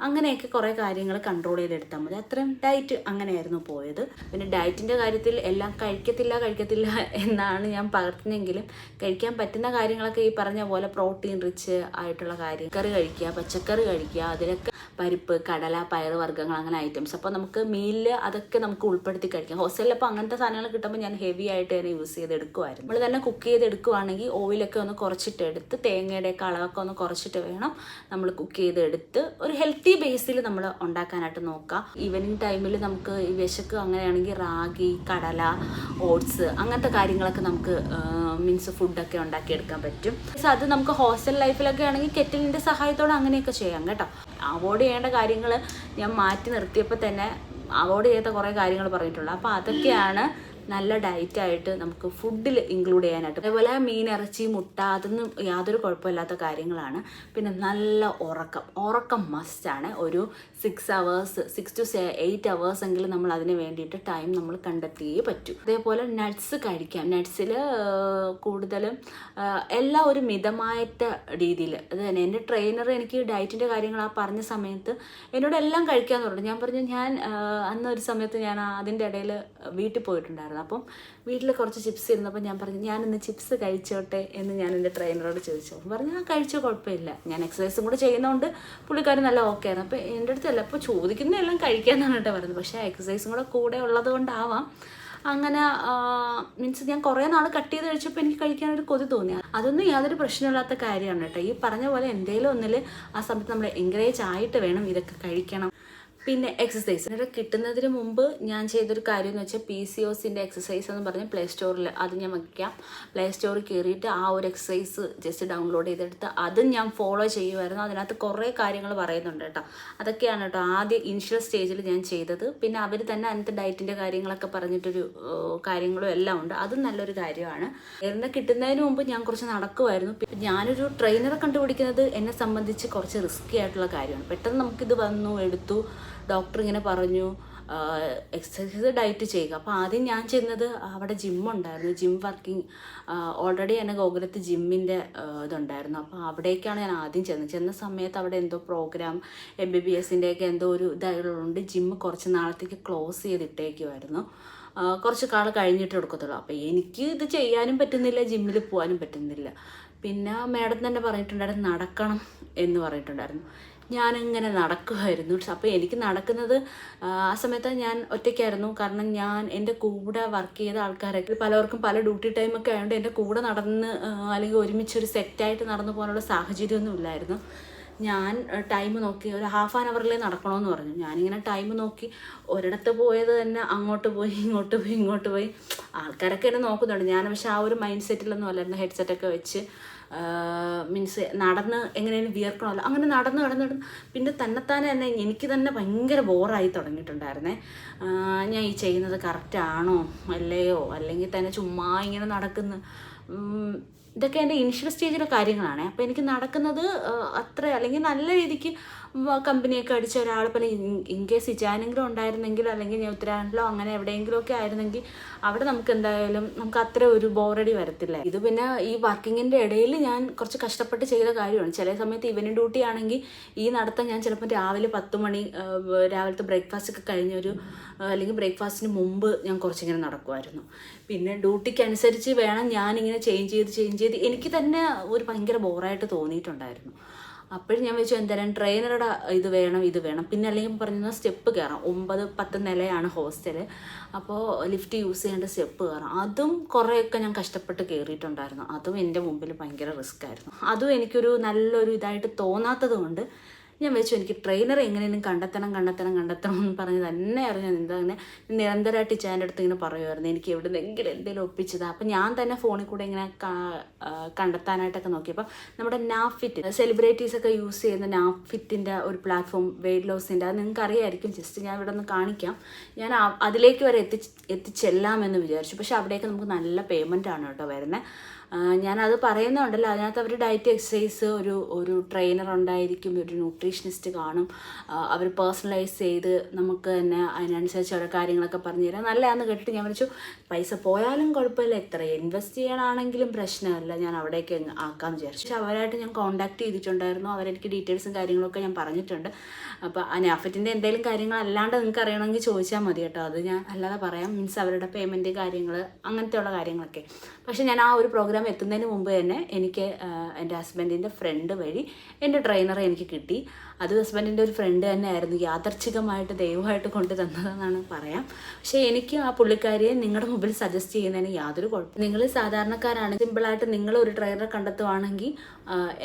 അങ്ങനെയൊക്കെ കുറേ കാര്യങ്ങൾ കൺട്രോൾ ചെയ്തെടുത്താൽ മതി. അത്രയും ഡയറ്റ് അങ്ങനെയായിരുന്നു പോയത്. പിന്നെ ഡയറ്റിൻ്റെ കാര്യത്തിൽ എല്ലാം കഴിക്കത്തില്ല എന്നാണ് ഞാൻ പറഞ്ഞെങ്കിലും കഴിക്കാൻ പറ്റുന്ന കാര്യങ്ങളൊക്കെ ഈ പറഞ്ഞ പോലെ പ്രോട്ടീൻ റിച്ച് ആയിട്ടുള്ള കാര്യം, കറി കഴിക്കുക, പച്ചക്കറി കഴിക്കുക, അതിലൊക്കെ പരിപ്പ്, കടല, പയറ് വർഗ്ഗങ്ങൾ അങ്ങനെ ഐറ്റംസ്. അപ്പോൾ നമുക്ക് മീലിൽ അതൊക്കെ നമുക്ക് ഉൾപ്പെടുത്തി കഴിക്കാം. ഹോസ്റ്റലിൽ അപ്പോൾ അങ്ങനത്തെ സാധനങ്ങൾ കിട്ടുമ്പോൾ ഞാൻ ഹെവി ആയിട്ട് തന്നെ യൂസ് ചെയ്തെടുക്കുമായിരുന്നു. നമ്മൾ തന്നെ കുക്ക് ചെയ്തെടുക്കുവാണെങ്കിൽ ഓയിലൊക്കെ ഒന്ന് കുറച്ചിട്ടെടുത്ത് തേങ്ങയുടെയൊക്കെ അളവൊക്കെ ഒന്ന് കുറച്ചിട്ട് വേണം നമ്മൾ കുക്ക് ചെയ്തെടുത്ത് ഒരു ഹെൽത്തി ഹെൽത്തി ബേസിൽ നമ്മൾ ഉണ്ടാക്കാനായിട്ട് നോക്കുക. ഈവനിങ് ടൈമിൽ നമുക്ക് ഈ വിശക്ക് അങ്ങനെയാണെങ്കിൽ റാഗി, കടല, ഓട്സ് അങ്ങനത്തെ കാര്യങ്ങളൊക്കെ നമുക്ക് മീൻസ് ഫുഡൊക്കെ ഉണ്ടാക്കിയെടുക്കാൻ പറ്റും. അത് നമുക്ക് ഹോസ്റ്റൽ ലൈഫിലൊക്കെ ആണെങ്കിൽ കെറ്റിലിൻ്റെ സഹായത്തോടെ അങ്ങനെയൊക്കെ ചെയ്യാം കേട്ടോ. അവോയ്ഡ് ചെയ്യേണ്ട കാര്യങ്ങൾ ഞാൻ മാറ്റി നിർത്തിയപ്പോൾ തന്നെ അവോയ്ഡ് ചെയ്യാത്ത കുറേ കാര്യങ്ങൾ പറഞ്ഞിട്ടുണ്ട്. അപ്പോൾ അതൊക്കെയാണ് നല്ല ഡയറ്റായിട്ട് നമുക്ക് ഫുഡിൽ ഇൻക്ലൂഡ് ചെയ്യാനായിട്ട്. അതേപോലെ മീൻ, ഇറച്ചി, മുട്ട അതൊന്നും യാതൊരു കുഴപ്പമില്ലാത്ത കാര്യങ്ങളാണ്. പിന്നെ നല്ല ഉറക്കം മസ്റ്റാണ്. ഒരു 6 to 8 hours എങ്കിലും നമ്മൾ അതിന് വേണ്ടിയിട്ട് ടൈം നമ്മൾ കണ്ടെത്തിയേ പറ്റൂ. അതേപോലെ നട്ട്സ് കഴിക്കാം. നട്ട്സിൽ കൂടുതലും എല്ലാം ഒരു മിതമായിട്ട് രീതിയിൽ. അത് തന്നെ എൻ്റെ ട്രെയിനർ എനിക്ക് ഡയറ്റിൻ്റെ കാര്യങ്ങൾ ആ പറഞ്ഞ സമയത്ത് എന്നോട് എല്ലാം കഴിക്കാമെന്ന് പറഞ്ഞു. ഞാൻ പറഞ്ഞു ഞാൻ അന്നൊരു സമയത്ത് ഞാൻ അതിൻ്റെ ഇടയിൽ വീട്ടിൽ പോയിട്ടുണ്ടായിരുന്നു. അപ്പം വീട്ടിൽ കുറച്ച് ചിപ്സ് ഇരുന്നപ്പോൾ ഞാൻ പറഞ്ഞു ഞാനിന്ന് ചിപ്സ് കഴിച്ചോട്ടെ എന്ന് ഞാൻ എൻ്റെ ട്രെയിനറോട് ചോദിച്ചു. പറഞ്ഞു ആ കഴിച്ചോ, കുഴപ്പമില്ല. ഞാൻ എക്സസൈസും കൂടെ ചെയ്യുന്നതുകൊണ്ട് പുള്ളിക്കാരൻ നല്ല ഓക്കെ ആയിരുന്നു. അപ്പോൾ എൻ്റെ അടുത്തല്ല അപ്പോൾ ചോദിക്കുന്നതെല്ലാം കഴിക്കാമെന്നാണ് കേട്ടോ പറയുന്നത്. പക്ഷേ എക്സസൈസും കൂടെ ഉള്ളത് കൊണ്ടാവാം അങ്ങനെ മീൻസ് ഞാൻ കുറേ നാൾ കട്ട് ചെയ്ത് കഴിച്ചപ്പോൾ എനിക്ക് കഴിക്കാനൊരു കൊതി തോന്നി. അതൊന്നും യാതൊരു പ്രശ്നമില്ലാത്ത കാര്യമാണ് കേട്ടോ. ഈ പറഞ്ഞ പോലെ എന്തെങ്കിലും ഒന്നിൽ ആ സമയത്ത് നമ്മൾ എൻകറേജ് ആയിട്ട് വേണം ഇതൊക്കെ കഴിക്കണം. പിന്നെ എക്സസൈസ് ഇവിടെ കിട്ടുന്നതിന് മുമ്പ് ഞാൻ ചെയ്തൊരു കാര്യം എന്ന് വെച്ചാൽ PCOSൻ്റെ എക്സസൈസ് എന്ന് പറഞ്ഞ് പ്ലേ സ്റ്റോറിൽ അത് ഞാൻ വയ്ക്കാം. പ്ലേ സ്റ്റോറിൽ കയറിയിട്ട് ആ ഒരു എക്സസൈസ് ജസ്റ്റ് ഡൗൺലോഡ് ചെയ്തെടുത്ത് അതും ഞാൻ ഫോളോ ചെയ്യുമായിരുന്നു. അതിനകത്ത് കുറേ കാര്യങ്ങൾ പറയുന്നുണ്ട് കേട്ടോ. അതൊക്കെയാണ് കേട്ടോ ആദ്യം ഇനിഷ്യൽ സ്റ്റേജിൽ ഞാൻ ചെയ്തത്. പിന്നെ അവർ തന്നെ അതിനകത്ത് ഡയറ്റിൻ്റെ കാര്യങ്ങളൊക്കെ പറഞ്ഞിട്ടൊരു കാര്യങ്ങളും എല്ലാം ഉണ്ട്. അതും നല്ലൊരു കാര്യമാണ്. എന്നെ കിട്ടുന്നതിന് മുമ്പ് ഞാൻ കുറച്ച് നടക്കുമായിരുന്നു. ഞാനൊരു ട്രെയിനറെ കണ്ടുപിടിക്കുന്നത് എന്നെ സംബന്ധിച്ച് കുറച്ച് റിസ്ക്കി ആയിട്ടുള്ള കാര്യമാണ്. പെട്ടെന്ന് നമുക്കിത് വന്നു എടുത്തു, ഡോക്ടർ ഇങ്ങനെ പറഞ്ഞു എക്സസൈസ് ഡയറ്റ് ചെയ്യുക. അപ്പോൾ ആദ്യം ഞാൻ ചെയ്യുന്നത് അവിടെ ജിമ്മുണ്ടായിരുന്നു, ജിം വർക്കിംഗ്. ഓൾറെഡി എന്നെ ഗോകുലത്ത് ജിമ്മിൻ്റെ ഇതുണ്ടായിരുന്നു. അപ്പോൾ അവിടേക്കാണ് ഞാൻ ആദ്യം ചെന്ന സമയത്ത് അവിടെ എന്തോ പ്രോഗ്രാം MBBSൻ്റെയൊക്കെ എന്തോ ഒരു ഇതായതുകൊണ്ട് ജിമ്മ് കുറച്ച് നാളത്തേക്ക് ക്ലോസ് ചെയ്തിട്ടേക്കുമായിരുന്നു. കുറച്ച് കാലം കഴിഞ്ഞിട്ട് എടുക്കത്തുള്ളൂ. അപ്പോൾ എനിക്ക് ഇത് ചെയ്യാനും പറ്റുന്നില്ല, ജിമ്മിൽ പോകാനും പറ്റുന്നില്ല. പിന്നെ മാഡം തന്നെ പറഞ്ഞിട്ടുണ്ടായിരുന്നു നടക്കണം എന്ന് പറഞ്ഞിട്ടുണ്ടായിരുന്നു. ഞാനിങ്ങനെ നടക്കുമായിരുന്നു. അപ്പോൾ എനിക്ക് നടക്കുന്നത് ആ സമയത്ത് ഞാൻ ഒറ്റയ്ക്കായിരുന്നു. കാരണം ഞാൻ എൻ്റെ കൂടെ വർക്ക് ചെയ്ത ആൾക്കാരൊക്കെ പലർക്കും പല ഡ്യൂട്ടി ടൈമൊക്കെ ആയതുകൊണ്ട് എൻ്റെ കൂടെ നടന്ന് അല്ലെങ്കിൽ ഒരുമിച്ചൊരു സെറ്റായിട്ട് നടന്നു പോകാനുള്ള സാഹചര്യമൊന്നും ഇല്ലായിരുന്നു. ഞാൻ ടൈം നോക്കി ഒരു ഹാഫ് ആൻ അവറിലേ നടക്കണമെന്ന് പറഞ്ഞു. ഞാനിങ്ങനെ ടൈം നോക്കി ഒരിടത്ത് പോയത് തന്നെ അങ്ങോട്ട് പോയി ഇങ്ങോട്ട് പോയി ആൾക്കാരൊക്കെ എന്നെ നോക്കുന്നുണ്ട്. ഞാൻ പക്ഷെ ആ ഒരു മൈൻഡ് സെറ്റിലൊന്നും അല്ലായിരുന്നു. ഹെഡ്സെറ്റൊക്കെ വെച്ച് മീൻസ് നടന്ന് എങ്ങനെയും വിയർക്കണമല്ലോ അങ്ങനെ നടന്ന് പിന്നെ തന്നെത്താനെ തന്നെ എനിക്ക് തന്നെ ഭയങ്കര ബോറായി തുടങ്ങിയിട്ടുണ്ടായിരുന്നേ. ഞാൻ ഈ ചെയ്യുന്നത് കറക്റ്റാണോ അല്ലയോ, അല്ലെങ്കിൽ തന്നെ ചുമ്മാ ഇങ്ങനെ നടക്കുന്നു. ഇതൊക്കെ എൻ്റെ ഇനിഷ്യൽ സ്റ്റേജിലെ കാര്യങ്ങളാണ്. അപ്പോൾ എനിക്ക് നടക്കുന്നത് അത്ര അല്ലെങ്കിൽ നല്ല രീതിക്ക് കമ്പനിയൊക്കെ അടിച്ച ഒരാൾ പോലെ ഇൻ കേസ് ഇജാനെങ്കിലും ഉണ്ടായിരുന്നെങ്കിൽ അല്ലെങ്കിൽ ഞാൻ ഉത്തരാഖണ്ഡിലോ അങ്ങനെ എവിടെയെങ്കിലുമൊക്കെ ആയിരുന്നെങ്കിൽ അവിടെ നമുക്ക് എന്തായാലും നമുക്ക് അത്ര ഒരു ബോറടി വരത്തില്ല. ഇത് പിന്നെ ഈ വർക്കിങ്ങിൻ്റെ ഇടയിൽ ഞാൻ കുറച്ച് കഷ്ടപ്പെട്ട് ചെയ്ത കാര്യമാണ്. ചില സമയത്ത് ഈവനിങ് ഡ്യൂട്ടി ആണെങ്കിൽ ഈ നടത്തം ഞാൻ ചിലപ്പോൾ രാവിലെ 10 മണി രാവിലത്തെ ബ്രേക്ക്ഫാസ്റ്റ് ഒക്കെ കഴിഞ്ഞൊരു അല്ലെങ്കിൽ ബ്രേക്ക്ഫാസ്റ്റിന് മുമ്പ് ഞാൻ കുറച്ചിങ്ങനെ നടക്കുമായിരുന്നു. പിന്നെ ഡ്യൂട്ടിക്ക് അനുസരിച്ച് വേണം ഞാനിങ്ങനെ ചേഞ്ച് ചെയ്ത് എനിക്ക് തന്നെ ഒരു ഭയങ്കര ബോറായിട്ട് തോന്നിയിട്ടുണ്ടായിരുന്നു. അപ്പോഴും ഞാൻ വെച്ചു എന്തായാലും ട്രെയിനറുടെ ഇത് വേണം. പിന്നെ അല്ലെങ്കിൽ പറഞ്ഞ സ്റ്റെപ്പ് കയറാം. 9-10 നിലയാണ് ഹോസ്റ്റല്. അപ്പോൾ ലിഫ്റ്റ് യൂസ് ചെയ്യേണ്ട സ്റ്റെപ്പ് കയറാം. അതും കുറേയൊക്കെ ഞാൻ കഷ്ടപ്പെട്ട് കയറിയിട്ടുണ്ടായിരുന്നു. അതും എൻ്റെ മുമ്പിൽ ഭയങ്കര റിസ്ക് ആയിരുന്നു. അതും എനിക്കൊരു നല്ലൊരു ഇതായിട്ട് തോന്നാത്തത് കൊണ്ട് ഞാൻ വെച്ചു എനിക്ക് ട്രെയിനറെ എങ്ങനെയും കണ്ടെത്തണം എന്ന് പറഞ്ഞ് തന്നെ അറിഞ്ഞു. എന്താ അങ്ങനെ നിരന്തരമായിട്ട് ചേൻ്റെ അടുത്ത് ഇങ്ങനെ പറയുമായിരുന്നു എനിക്ക് എവിടെന്നെങ്കിലും എന്തെങ്കിലും ഒപ്പിച്ചതാണ്. അപ്പം ഞാൻ തന്നെ ഫോണിൽ കൂടെ ഇങ്ങനെ കണ്ടെത്താനായിട്ടൊക്കെ നോക്കിയപ്പോൾ നമ്മുടെ നാഫിറ്റ് സെലിബ്രിറ്റീസൊക്കെ യൂസ് ചെയ്യുന്ന നാഫിറ്റിൻ്റെ ഒരു പ്ലാറ്റ്ഫോം വെയ്റ്റ് ലോസിൻ്റെ അത് നിങ്ങൾക്ക് അറിയാമായിരിക്കും. ജസ്റ്റ് ഞാൻ ഇവിടെ ഒന്ന് കാണിക്കാം. ഞാൻ അതിലേക്ക് വരെ എത്തിച്ചെല്ലാമെന്ന് വിചാരിച്ചു. പക്ഷെ അവിടേക്ക് നമുക്ക് നല്ല പേയ്മെൻ്റ് ആണ് കേട്ടോ വരുന്നത്. ഞാനത് പറയുന്നുണ്ടല്ലോ, അതിനകത്ത് അവർ ഡയറ്റ് എക്സസൈസ് ഒരു ട്രെയിനർ ഉണ്ടായിരിക്കും, ഒരു ന്യൂട്രീഷനിസ്റ്റ് കാണും. അവർ പേഴ്സണലൈസ് ചെയ്ത് നമുക്ക് തന്നെ അതിനനുസരിച്ച് ഓരോ കാര്യങ്ങളൊക്കെ പറഞ്ഞു തരാം. നല്ലതാണെന്ന് കേട്ടിട്ട് ഞാൻ വിളിച്ചു പൈസ പോയാലും കുഴപ്പമില്ല, എത്ര ഇൻവെസ്റ്റ് ചെയ്യാനാണെങ്കിലും പ്രശ്നമല്ല, ഞാൻ അവിടേക്ക് ആക്കാമെന്ന് വിചാരിച്ചു. പക്ഷെ അവരായിട്ട് ഞാൻ കോൺടാക്ട് ചെയ്തിട്ടുണ്ടായിരുന്നു. അവരെനിക്ക് ഡീറ്റെയിൽസും കാര്യങ്ങളൊക്കെ ഞാൻ പറഞ്ഞിട്ടുണ്ട്. അപ്പോൾ നാഫിറ്റിൻ്റെ എന്തെങ്കിലും കാര്യങ്ങൾ അല്ലാണ്ട് നിങ്ങൾക്ക് അറിയണമെങ്കിൽ ചോദിച്ചാൽ മതി കേട്ടോ. അത് ഞാൻ അല്ലാതെ പറയാം. മീൻസ് അവരുടെ പേയ്മെൻറ്റ് കാര്യങ്ങൾ അങ്ങനത്തെയുള്ള കാര്യങ്ങളൊക്കെ. പക്ഷെ ഞാൻ ആ ഒരു പ്രോഗ്രാം പ്രോഗ്രാം എത്തുന്നതിന് മുമ്പ് തന്നെ എനിക്ക് എൻ്റെ ഹസ്ബൻഡിൻ്റെ ഫ്രണ്ട് വഴി എൻ്റെ ട്രെയിനറെ എനിക്ക് കിട്ടി. അത് ഹസ്ബൻഡിൻ്റെ ഒരു ഫ്രണ്ട് തന്നെ ആയിരുന്നു, യാദർച്ഛികമായിട്ട് ദൈവമായിട്ട് കൊണ്ടു തന്നതെന്നാണ് പറയാം. പക്ഷേ എനിക്ക് ആ പുള്ളിക്കാരിയെ നിങ്ങളുടെ മുമ്പിൽ സജസ്റ്റ് ചെയ്യുന്നതിന് യാതൊരു കുഴപ്പം. നിങ്ങൾ സാധാരണക്കാരാണ്, സിമ്പിളായിട്ട് നിങ്ങൾ ഒരു ട്രെയിനറെ കണ്ടെത്തുവാണെങ്കിൽ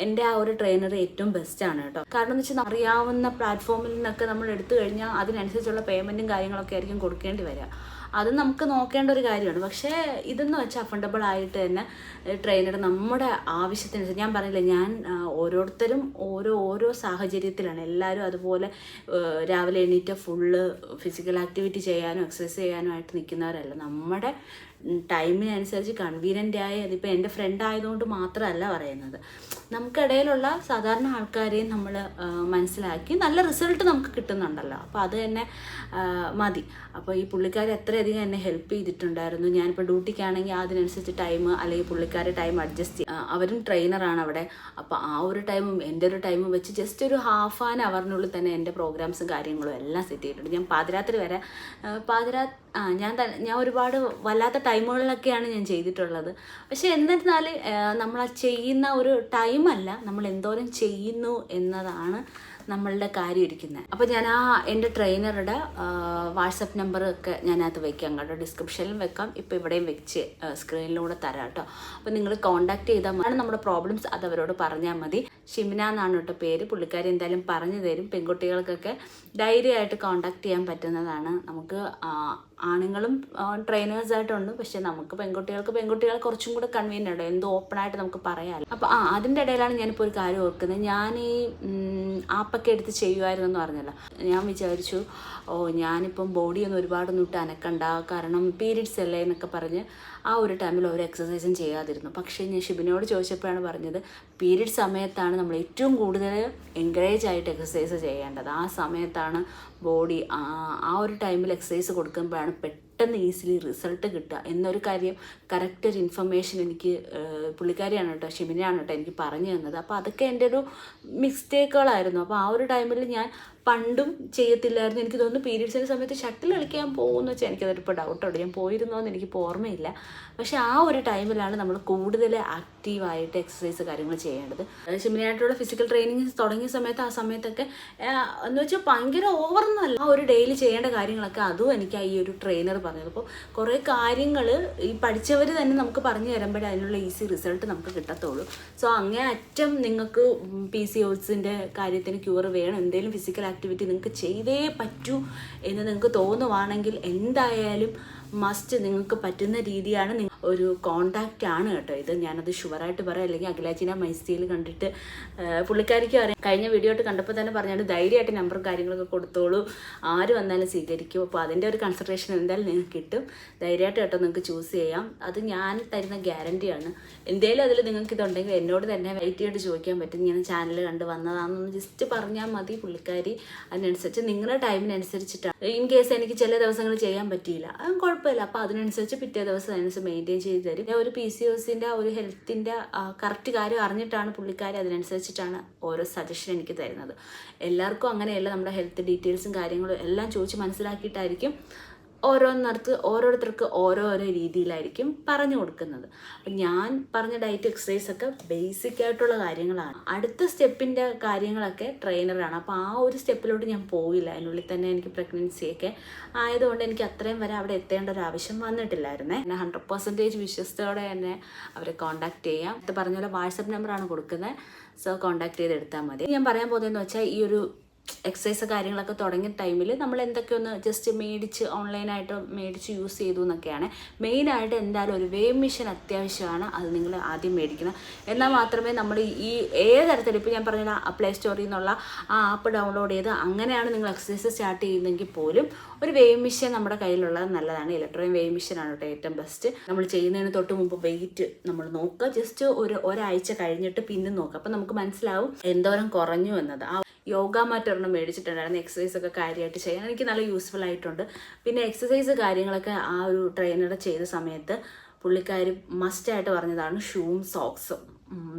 എൻ്റെ ആ ഒരു ട്രെയിനർ ഏറ്റവും ബെസ്റ്റാണ് കേട്ടോ. കാരണം എന്ന് വെച്ചാൽ അറിയാവുന്ന പ്ലാറ്റ്ഫോമിൽ നിന്നൊക്കെ നമ്മൾ എടുത്തു കഴിഞ്ഞാൽ അതിനനുസരിച്ചുള്ള പേയ്മെൻറ്റും കാര്യങ്ങളൊക്കെ ആയിരിക്കും കൊടുക്കേണ്ടി വരിക. അത് നമുക്ക് നോക്കേണ്ട ഒരു കാര്യമാണ്. പക്ഷേ ഇതെന്ന് വെച്ചാൽ അഫോർഡബിൾ ആയിട്ട് തന്നെ ട്രെയിനർ നമ്മുടെ ആവശ്യത്തിനനുസരിച്ച്, ഞാൻ പറഞ്ഞില്ല, ഞാൻ ഓരോരുത്തരും ഓരോ സാഹചര്യത്തിലാണ്. എല്ലാവരും അതുപോലെ രാവിലെ എണീറ്റ് ഫുള്ള് ഫിസിക്കൽ ആക്ടിവിറ്റി ചെയ്യാനും എക്സസൈസ് ചെയ്യാനും ആയിട്ട് നിൽക്കുന്നവരല്ല. നമ്മുടെ ടൈമിനനുസരിച്ച് കൺവീനിയൻ്റ് ആയി, അതിപ്പോൾ എൻ്റെ ഫ്രണ്ട് ആയതുകൊണ്ട് മാത്രമല്ല പറയുന്നത്, നമുക്കിടയിലുള്ള സാധാരണ ആൾക്കാരെയും നമ്മൾ മനസ്സിലാക്കി നല്ല റിസൾട്ട് നമുക്ക് കിട്ടുന്നുണ്ടല്ലോ. അപ്പോൾ അത് തന്നെ മതി. അപ്പോൾ ഈ പുള്ളിക്കാരി എത്രയധികം എന്നെ ഹെൽപ്പ് ചെയ്തിട്ടുണ്ടായിരുന്നു. ഞാനിപ്പോൾ ഡ്യൂട്ടിക്കാണെങ്കിൽ അതിനനുസരിച്ച് ടൈം, അല്ലെങ്കിൽ പുള്ളിക്കാരി ടൈം അഡ്ജസ്റ്റ് ചെയ്യും. അവരും ട്രെയിനറാണ് അവിടെ. അപ്പോൾ ആ ഒരു ടൈമും എൻ്റെ ഒരു ടൈമും വെച്ച് ജസ്റ്റ് ഒരു ഹാഫ് ആൻ അവറിനുള്ളിൽ തന്നെ എൻ്റെ പ്രോഗ്രാംസും കാര്യങ്ങളും എല്ലാം സെറ്റ് ചെയ്തിട്ടുണ്ട്. ഞാൻ പാതിരാത്രി വരെ ഞാൻ ഒരുപാട് വല്ലാത്ത ടൈമുകളിലൊക്കെയാണ് ഞാൻ ചെയ്തിട്ടുള്ളത്. പക്ഷെ എന്നിരുന്നാൽ നമ്മൾ ആ ചെയ്യുന്ന ഒരു ടൈമല്ല, നമ്മൾ എന്തോരം ചെയ്യുന്നു എന്നതാണ് നമ്മളുടെ കാര്യം ഇരിക്കുന്നത്. അപ്പോൾ ഞാൻ എൻ്റെ ട്രെയിനറുടെ വാട്സപ്പ് നമ്പർ ഒക്കെ ഞാനകത്ത് വെക്കാം കേട്ടോ, ഡിസ്ക്രിപ്ഷനിലും വെക്കാം, ഇപ്പോൾ ഇവിടെയും വെച്ച് സ്ക്രീനിലൂടെ തരാം കേട്ടോ. അപ്പോൾ നിങ്ങൾ കോൺടാക്ട് ചെയ്താൽ മതി. നമ്മുടെ പ്രോബ്ലംസ് അത് അവരോട് പറഞ്ഞാൽ മതി. ഷിമിന എന്നാണ് കേട്ടോ പേര്. പുള്ളിക്കാരി എന്തായാലും പറഞ്ഞു തരും. പെൺകുട്ടികൾക്കൊക്കെ ധൈര്യമായിട്ട് കോൺടാക്ട് ചെയ്യാൻ പറ്റുന്നതാണ്. നമുക്ക് ആണുങ്ങളും ട്രെയിനേഴ്സായിട്ടുണ്ട്, പക്ഷെ നമുക്ക് പെൺകുട്ടികൾ കുറച്ചും കൂടെ കൺവീനിയൻ്റ് ഉണ്ട്, എന്തോ ഓപ്പണായിട്ട് നമുക്ക് പറയാമല്ലോ. അപ്പോൾ അതിൻ്റെ ഇടയിലാണ് ഞാനിപ്പോൾ ഒരു കാര്യം ഓർക്കുന്നത്. ഞാൻ ഈ ആപ്പൊക്കെ എടുത്ത് ചെയ്യുമായിരുന്നു എന്ന് പറഞ്ഞല്ലോ. ഞാൻ വിചാരിച്ചു ഞാനിപ്പം ബോഡിയൊന്നും ഒരുപാടൊന്നും ഇട്ട് അനക്കണ്ട, കാരണം പീരീഡ്സ് അല്ലേ എന്നൊക്കെ പറഞ്ഞ് ആ ഒരു ടൈമിൽ ഒരു എക്സസൈസും ചെയ്യാതിരുന്നു. പക്ഷേ ഞാൻ ഷിബിനോട് ചോദിച്ചപ്പോഴാണ് പറഞ്ഞത്, പീരീഡ് സമയത്താണ് നമ്മൾ ഏറ്റവും കൂടുതൽ എൻകറേജ് ആയിട്ട് എക്സസൈസ് ചെയ്യേണ്ടത്. ആ സമയത്താണ് ബോഡി ആ ഒരു ടൈമിൽ എക്സസൈസ് കൊടുക്കുമ്പോഴാണ് പെട്ടെന്ന് ഈസിലി റിസൾട്ട് കിട്ടുക എന്നൊരു കാര്യം, കറക്റ്റ് ഒരു ഇൻഫർമേഷൻ എനിക്ക് പുള്ളിക്കാരിയാണ് കേട്ടോ, ഷിബിനയാണ് കേട്ടോ എനിക്ക് പറഞ്ഞു തന്നത്. അപ്പോൾ അതൊക്കെ എൻ്റെ ഒരു മിസ്റ്റേക്കുകളായിരുന്നു. അപ്പോൾ ആ ഒരു ടൈമിൽ ഞാൻ പണ്ടും ചെയ്യത്തില്ലായിരുന്നു. എനിക്ക് തോന്നുന്നു പീരീഡ്സിൻ്റെ സമയത്ത് ഷട്ടിൽ കളിക്കാൻ പോകുമെന്ന് വെച്ചാൽ എനിക്കതൊരിപ്പോൾ ഡൗട്ടുണ്ട്. ഞാൻ പോയിരുന്നോ എന്ന് എനിക്കിപ്പോൾ ഓർമ്മയില്ല. പക്ഷേ ആ ഒരു ടൈമിലാണ് നമ്മൾ കൂടുതൽ ആക്റ്റീവായിട്ട് എക്സസൈസ് കാര്യങ്ങൾ ചെയ്യേണ്ടത്. ഷിമിനായിട്ടുള്ള ഫിസിക്കൽ ട്രെയിനിങ് തുടങ്ങിയ സമയത്ത് ആ സമയത്തൊക്കെ എന്ന് വെച്ചാൽ ഭയങ്കര ഓവറൊന്നുമല്ല, ആ ഒരു ഡെയിലി ചെയ്യേണ്ട കാര്യങ്ങളൊക്കെ അതും എനിക്ക് ഈ ഒരു ട്രെയിനർ പറഞ്ഞത്. അപ്പോൾ കുറേ കാര്യങ്ങൾ ഈ പഠിച്ചവർ തന്നെ നമുക്ക് പറഞ്ഞു തരുമ്പോഴേ അതിനുള്ള ഈസി റിസൾട്ട് നമുക്ക് കിട്ടത്തുള്ളൂ. സോ അങ്ങേ അറ്റം നിങ്ങൾക്ക് PCOSൻ്റെ കാര്യത്തിന് ക്യൂർ വേണം, എന്തെങ്കിലും ഫിസിക്കൽ ആക്ടിവിറ്റി നിങ്ങൾക്ക് ചെയ്തേ പറ്റൂ എന്ന് നിങ്ങൾക്ക് തോന്നുവാണെങ്കിൽ എന്തായാലും മസ്റ്റ് നിങ്ങൾക്ക് പറ്റുന്ന രീതിയാണ് ഒരു കോണ്ടാക്റ്റ് ആണ് കേട്ടോ ഇത്. ഞാനത് ഷുവറായിട്ട് പറയാം. അല്ലെങ്കിൽ അഖിലാച്ചിനെ മൈസ്റ്റിയിൽ കണ്ടിട്ട് പുള്ളിക്കാരിക്കും അറിയാം. കഴിഞ്ഞ വീഡിയോ ആയിട്ട് കണ്ടപ്പോൾ തന്നെ പറഞ്ഞാൽ ധൈര്യമായിട്ട് നമ്പറും കാര്യങ്ങളൊക്കെ കൊടുത്തോളൂ, ആര് വന്നാലും സ്വീകരിക്കും. അപ്പോൾ അതിൻ്റെ ഒരു കൺസിഡറേഷൻ എന്തായാലും നിങ്ങൾക്ക് കിട്ടും. ധൈര്യമായിട്ട് കേട്ടോ നിങ്ങൾക്ക് ചൂസ് ചെയ്യാം. അത് ഞാൻ തരുന്ന ഗ്യാരണ്ടിയാണ്. എന്തേലും അതിൽ നിങ്ങൾക്ക് ഇതുണ്ടെങ്കിൽ എന്നോട് തന്നെ വെയിറ്റ് ചെയ്തിട്ട് ചോദിക്കാൻ പറ്റും. ഞാൻ ചാനൽ കണ്ട് വന്നതാണെന്ന് ജസ്റ്റ് പറഞ്ഞാൽ മതി. പുള്ളിക്കാരി അതിനനുസരിച്ച് നിങ്ങളുടെ ടൈമിനനുസരിച്ചിട്ടാണ്. ഇൻ കേസ് എനിക്ക് ചില ദിവസങ്ങൾ ചെയ്യാൻ പറ്റിയില്ല, അത് കുഴപ്പമില്ല. അപ്പോൾ അതിനനുസരിച്ച് പിറ്റേ ദിവസം അതിനനുസരിച്ച് മെയിൻറ്റെയിൻ ചെയ്ത് തരും. ഒരു PCOSൻ്റെ ഒരു ഹെൽത്തിൻ്റെ കറക്റ്റ് കാര്യം അറിഞ്ഞിട്ടാണ് പുള്ളിക്കാരി അതിനനുസരിച്ചിട്ടാണ് ഓരോ സജഷൻ എനിക്ക് തരുന്നത്. എല്ലാവർക്കും അങ്ങനെയല്ല. നമ്മുടെ ഹെൽത്ത് ഡീറ്റെയിൽസും കാര്യങ്ങളും എല്ലാം ചോദിച്ച് മനസ്സിലാക്കിയിട്ടായിരിക്കും ഓരോരുത്തർക്ക് ഓരോരോ രീതിയിലായിരിക്കും പറഞ്ഞു കൊടുക്കുന്നത്. അപ്പം ഞാൻ പറഞ്ഞ ഡയറ്റ് എക്സസൈസ് ഒക്കെ ബേസിക് ആയിട്ടുള്ള കാര്യങ്ങളാണ്. അടുത്ത സ്റ്റെപ്പിൻ്റെ കാര്യങ്ങളൊക്കെ ട്രെയിനറാണ്. അപ്പോൾ ആ ഒരു സ്റ്റെപ്പിലോട്ട് ഞാൻ പോയില്ല. അതിനുള്ളിൽ തന്നെ എനിക്ക് പ്രഗ്നൻസിയൊക്കെ ആയതുകൊണ്ട് എനിക്ക് അത്രയും വരെ അവിടെ എത്തേണ്ട ഒരു ആവശ്യം വന്നിട്ടില്ലായിരുന്നേ. എന്നെ 100% വിശ്വസ്തയോടെ തന്നെ അവരെ കോൺടാക്ട് ചെയ്യാം. ഇത് പറഞ്ഞ പോലെ വാട്സപ്പ് നമ്പറാണ് കൊടുക്കുന്നത്. സോ കോൺടാക്ട് ചെയ്തെടുത്താൽ മതി. ഞാൻ പറയാൻ പോകുന്നതെന്ന് വെച്ചാൽ ഈ ഒരു എക്സസൈസ് കാര്യങ്ങളൊക്കെ തുടങ്ങിയ ടൈമിൽ നമ്മൾ എന്തൊക്കെ ഒന്ന് ജസ്റ്റ് ഓൺലൈനായിട്ട് മേടിച്ച് യൂസ് ചെയ്തു എന്നൊക്കെയാണ്. മെയിനായിട്ട് എന്തായാലും ഒരു വേവ് മെഷീൻ അത്യാവശ്യമാണ്. അത് നിങ്ങൾ ആദ്യം മേടിക്കണം. എന്നാൽ മാത്രമേ നമ്മൾ ഈ ഏതരത്തിലും, ഇപ്പോൾ ഞാൻ പറഞ്ഞ പ്ലേ സ്റ്റോറിൽ നിന്നുള്ള ആ ആപ്പ് ഡൗൺലോഡ് ചെയ്ത് അങ്ങനെയാണ് നിങ്ങൾ എക്സസൈസ് സ്റ്റാർട്ട് ചെയ്യുന്നതെങ്കിൽ പോലും ഒരു വേവ് മെഷീൻ നമ്മുടെ കയ്യിലുള്ളത് നല്ലതാണ്. ഇലക്ട്രോണിക് വേവ് മെഷീനാണ് കേട്ടോ ഏറ്റവും ബെസ്റ്റ്. നമ്മൾ ചെയ്യുന്നതിന് തൊട്ട് മുമ്പ് വെയിറ്റ് നമ്മൾ നോക്കുക. ജസ്റ്റ് ഒരാഴ്ച കഴിഞ്ഞിട്ട് പിന്നെ നോക്കുക. അപ്പോൾ നമുക്ക് മനസ്സിലാവും എന്തോരം കുറഞ്ഞു എന്നത്. ആ യോഗ മാറ്റ് ഒരെണ്ണം മേടിച്ചിട്ടുണ്ടായിരുന്നു. എക്സസൈസ് ഒക്കെ കാര്യമായിട്ട് ചെയ്യാൻ എനിക്ക് നല്ല യൂസ്ഫുൾ ആയിട്ടുണ്ട്. പിന്നെ എക്സസൈസ് കാര്യങ്ങളൊക്കെ ആ ഒരു ട്രെയിനറുടെ ചെയ്ത സമയത്ത് പുള്ളിക്കാരി മസ്റ്റായിട്ട് പറഞ്ഞതാണ് ഷൂവും സോക്സും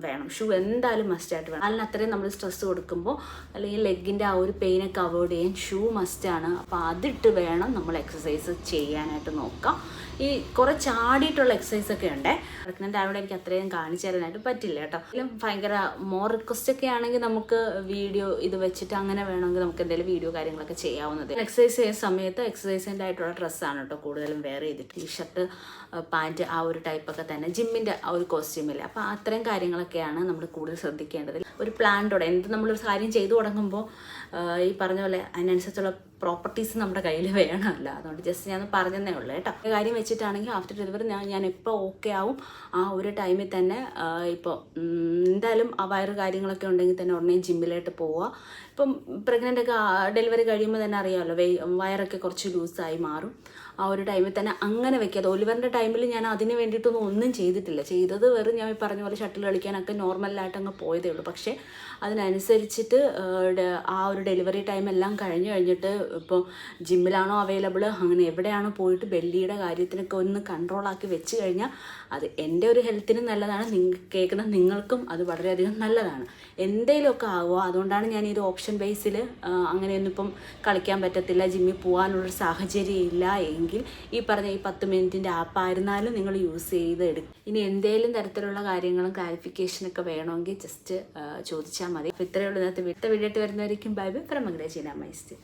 വേണം. ഷൂ എന്തായാലും മസ്റ്റായിട്ട് വേണം. അതിന് അത്രയും നമ്മൾ സ്ട്രെസ് കൊടുക്കുമ്പോൾ അല്ലെങ്കിൽ ലെഗിൻ്റെ ആ ഒരു പെയിനൊക്കെ അവോയ്ഡ് ചെയ്യാൻ ഷൂ മസ്റ്റാണ്. അപ്പോൾ അതിട്ട് വേണം നമ്മൾ എക്സസൈസ് ചെയ്യാനായിട്ട് നോക്കാം. ഈ കുറേ ചാടിയിട്ടുള്ള എക്സസൈസൊക്കെ ഉണ്ട്. പ്രഗ്നൻ്റ് ആയതുകൊണ്ട് എനിക്ക് അത്രയും കാണിച്ചു തരാനായിട്ട് പറ്റില്ല കേട്ടോ. അതിലും ഭയങ്കര മോർ റിക്വസ്റ്റൊക്കെ ആണെങ്കിൽ നമുക്ക് വീഡിയോ ഇത് വെച്ചിട്ട് അങ്ങനെ വേണമെങ്കിൽ നമുക്ക് എന്തെങ്കിലും വീഡിയോ കാര്യങ്ങളൊക്കെ ചെയ്യാവുന്നത്. എക്സസൈസ് ചെയ്യുന്ന സമയത്ത് എക്സസൈസിൻ്റെ ആയിട്ടുള്ള ഡ്രസ്സാണ് കേട്ടോ കൂടുതലും വെയർ ചെയ്തിട്ട്. ടീഷർട്ട്, പാൻറ്റ്, ആ ഒരു ടൈപ്പൊക്കെ തന്നെ ജിമ്മിൻ്റെ ആ ഒരു കോസ്റ്റ്യൂമില്ല. അപ്പോൾ അത്രയും കാര്യങ്ങളൊക്കെയാണ് നമ്മൾ കൂടുതൽ ശ്രദ്ധിക്കേണ്ടത്. ഒരു പ്ലാനോടെ എന്ത് നമ്മളൊരു കാര്യം ചെയ്തു തുടങ്ങുമ്പോൾ ഈ പറഞ്ഞ പോലെ അതിനനുസരിച്ചുള്ള പ്രോപ്പർട്ടീസ് നമ്മുടെ കയ്യിൽ വേണമല്ല. അതുകൊണ്ട് ജസ്റ്റ് ഞാൻ പറഞ്ഞതേ ഉള്ളൂ കേട്ടോ. കാര്യം വെച്ചിട്ടാണെങ്കിൽ ആഫ്റ്റർ ഡെലിവറി ഞാൻ എപ്പോൾ ഓക്കെ ആവും ആ ഒരു ടൈമിൽ തന്നെ ഇപ്പോൾ എന്തായാലും ആ വയറ് കാര്യങ്ങളൊക്കെ ഉണ്ടെങ്കിൽ തന്നെ ഉടനെ ജിമ്മിലായിട്ട് പോവുക. ഇപ്പം പ്രഗ്നൻ്റൊക്കെ ഡെലിവറി കഴിയുമ്പോൾ തന്നെ അറിയാമല്ലോ, വയറൊക്കെ കുറച്ച് ലൂസായി മാറും. ആ ഒരു ടൈമിൽ തന്നെ അങ്ങനെ വെക്കാതെ. ഒലിവറിൻ്റെ ടൈമിൽ ഞാൻ അതിന് വേണ്ടിയിട്ടൊന്നും ഒന്നും ചെയ്തിട്ടില്ല. ചെയ്തത് വെറും ഞാൻ പറഞ്ഞ പോലെ ഷട്ടിൽ കളിക്കാനൊക്കെ നോർമലായിട്ട് അങ്ങ് പോയതേ ഉള്ളൂ. പക്ഷേ അതിനനുസരിച്ചിട്ട് ആ ഒരു ഡെലിവറി ടൈം എല്ലാം കഴിഞ്ഞിട്ട് ഇപ്പോൾ ജിമ്മിലാണോ അവൈലബിൾ, അങ്ങനെ എവിടെയാണോ പോയിട്ട് ബെല്ലിയുടെ കാര്യത്തിനൊക്കെ ഒന്ന് കൺട്രോളാക്കി വെച്ച് കഴിഞ്ഞാൽ അത് എൻ്റെ ഒരു ഹെൽത്തിനും നല്ലതാണ്, കേൾക്കുന്ന നിങ്ങൾക്കും അത് വളരെയധികം നല്ലതാണ്. എന്തെങ്കിലുമൊക്കെ ആകുമോ. അതുകൊണ്ടാണ് ഞാൻ ഈ ഒരു ഓപ്ഷൻ ബേസിൽ അങ്ങനെയൊന്നും ഇപ്പം കളിക്കാൻ പറ്റത്തില്ല, ജിമ്മിൽ പോകാനുള്ളൊരു സാഹചര്യം ഇല്ല എങ്കിൽ ഈ പറഞ്ഞ ഈ 10 മിനിറ്റിൻ്റെ ആപ്പായിരുന്നാലും നിങ്ങൾ യൂസ് ചെയ്ത് എടുക്കും. ഇനി എന്തെങ്കിലും തരത്തിലുള്ള കാര്യങ്ങളും ക്ലാരിഫിക്കേഷനൊക്കെ വേണമെങ്കിൽ ജസ്റ്റ് ചോദിച്ചാൽ മതി. അപ്പോൾ ഇത്രയേ ഉള്ളൂ ഇന്നത്തെ വീഡിയോ. വരുന്നവരേക്കും bye bye from Mangala Jeena മൈസ്റ്റി.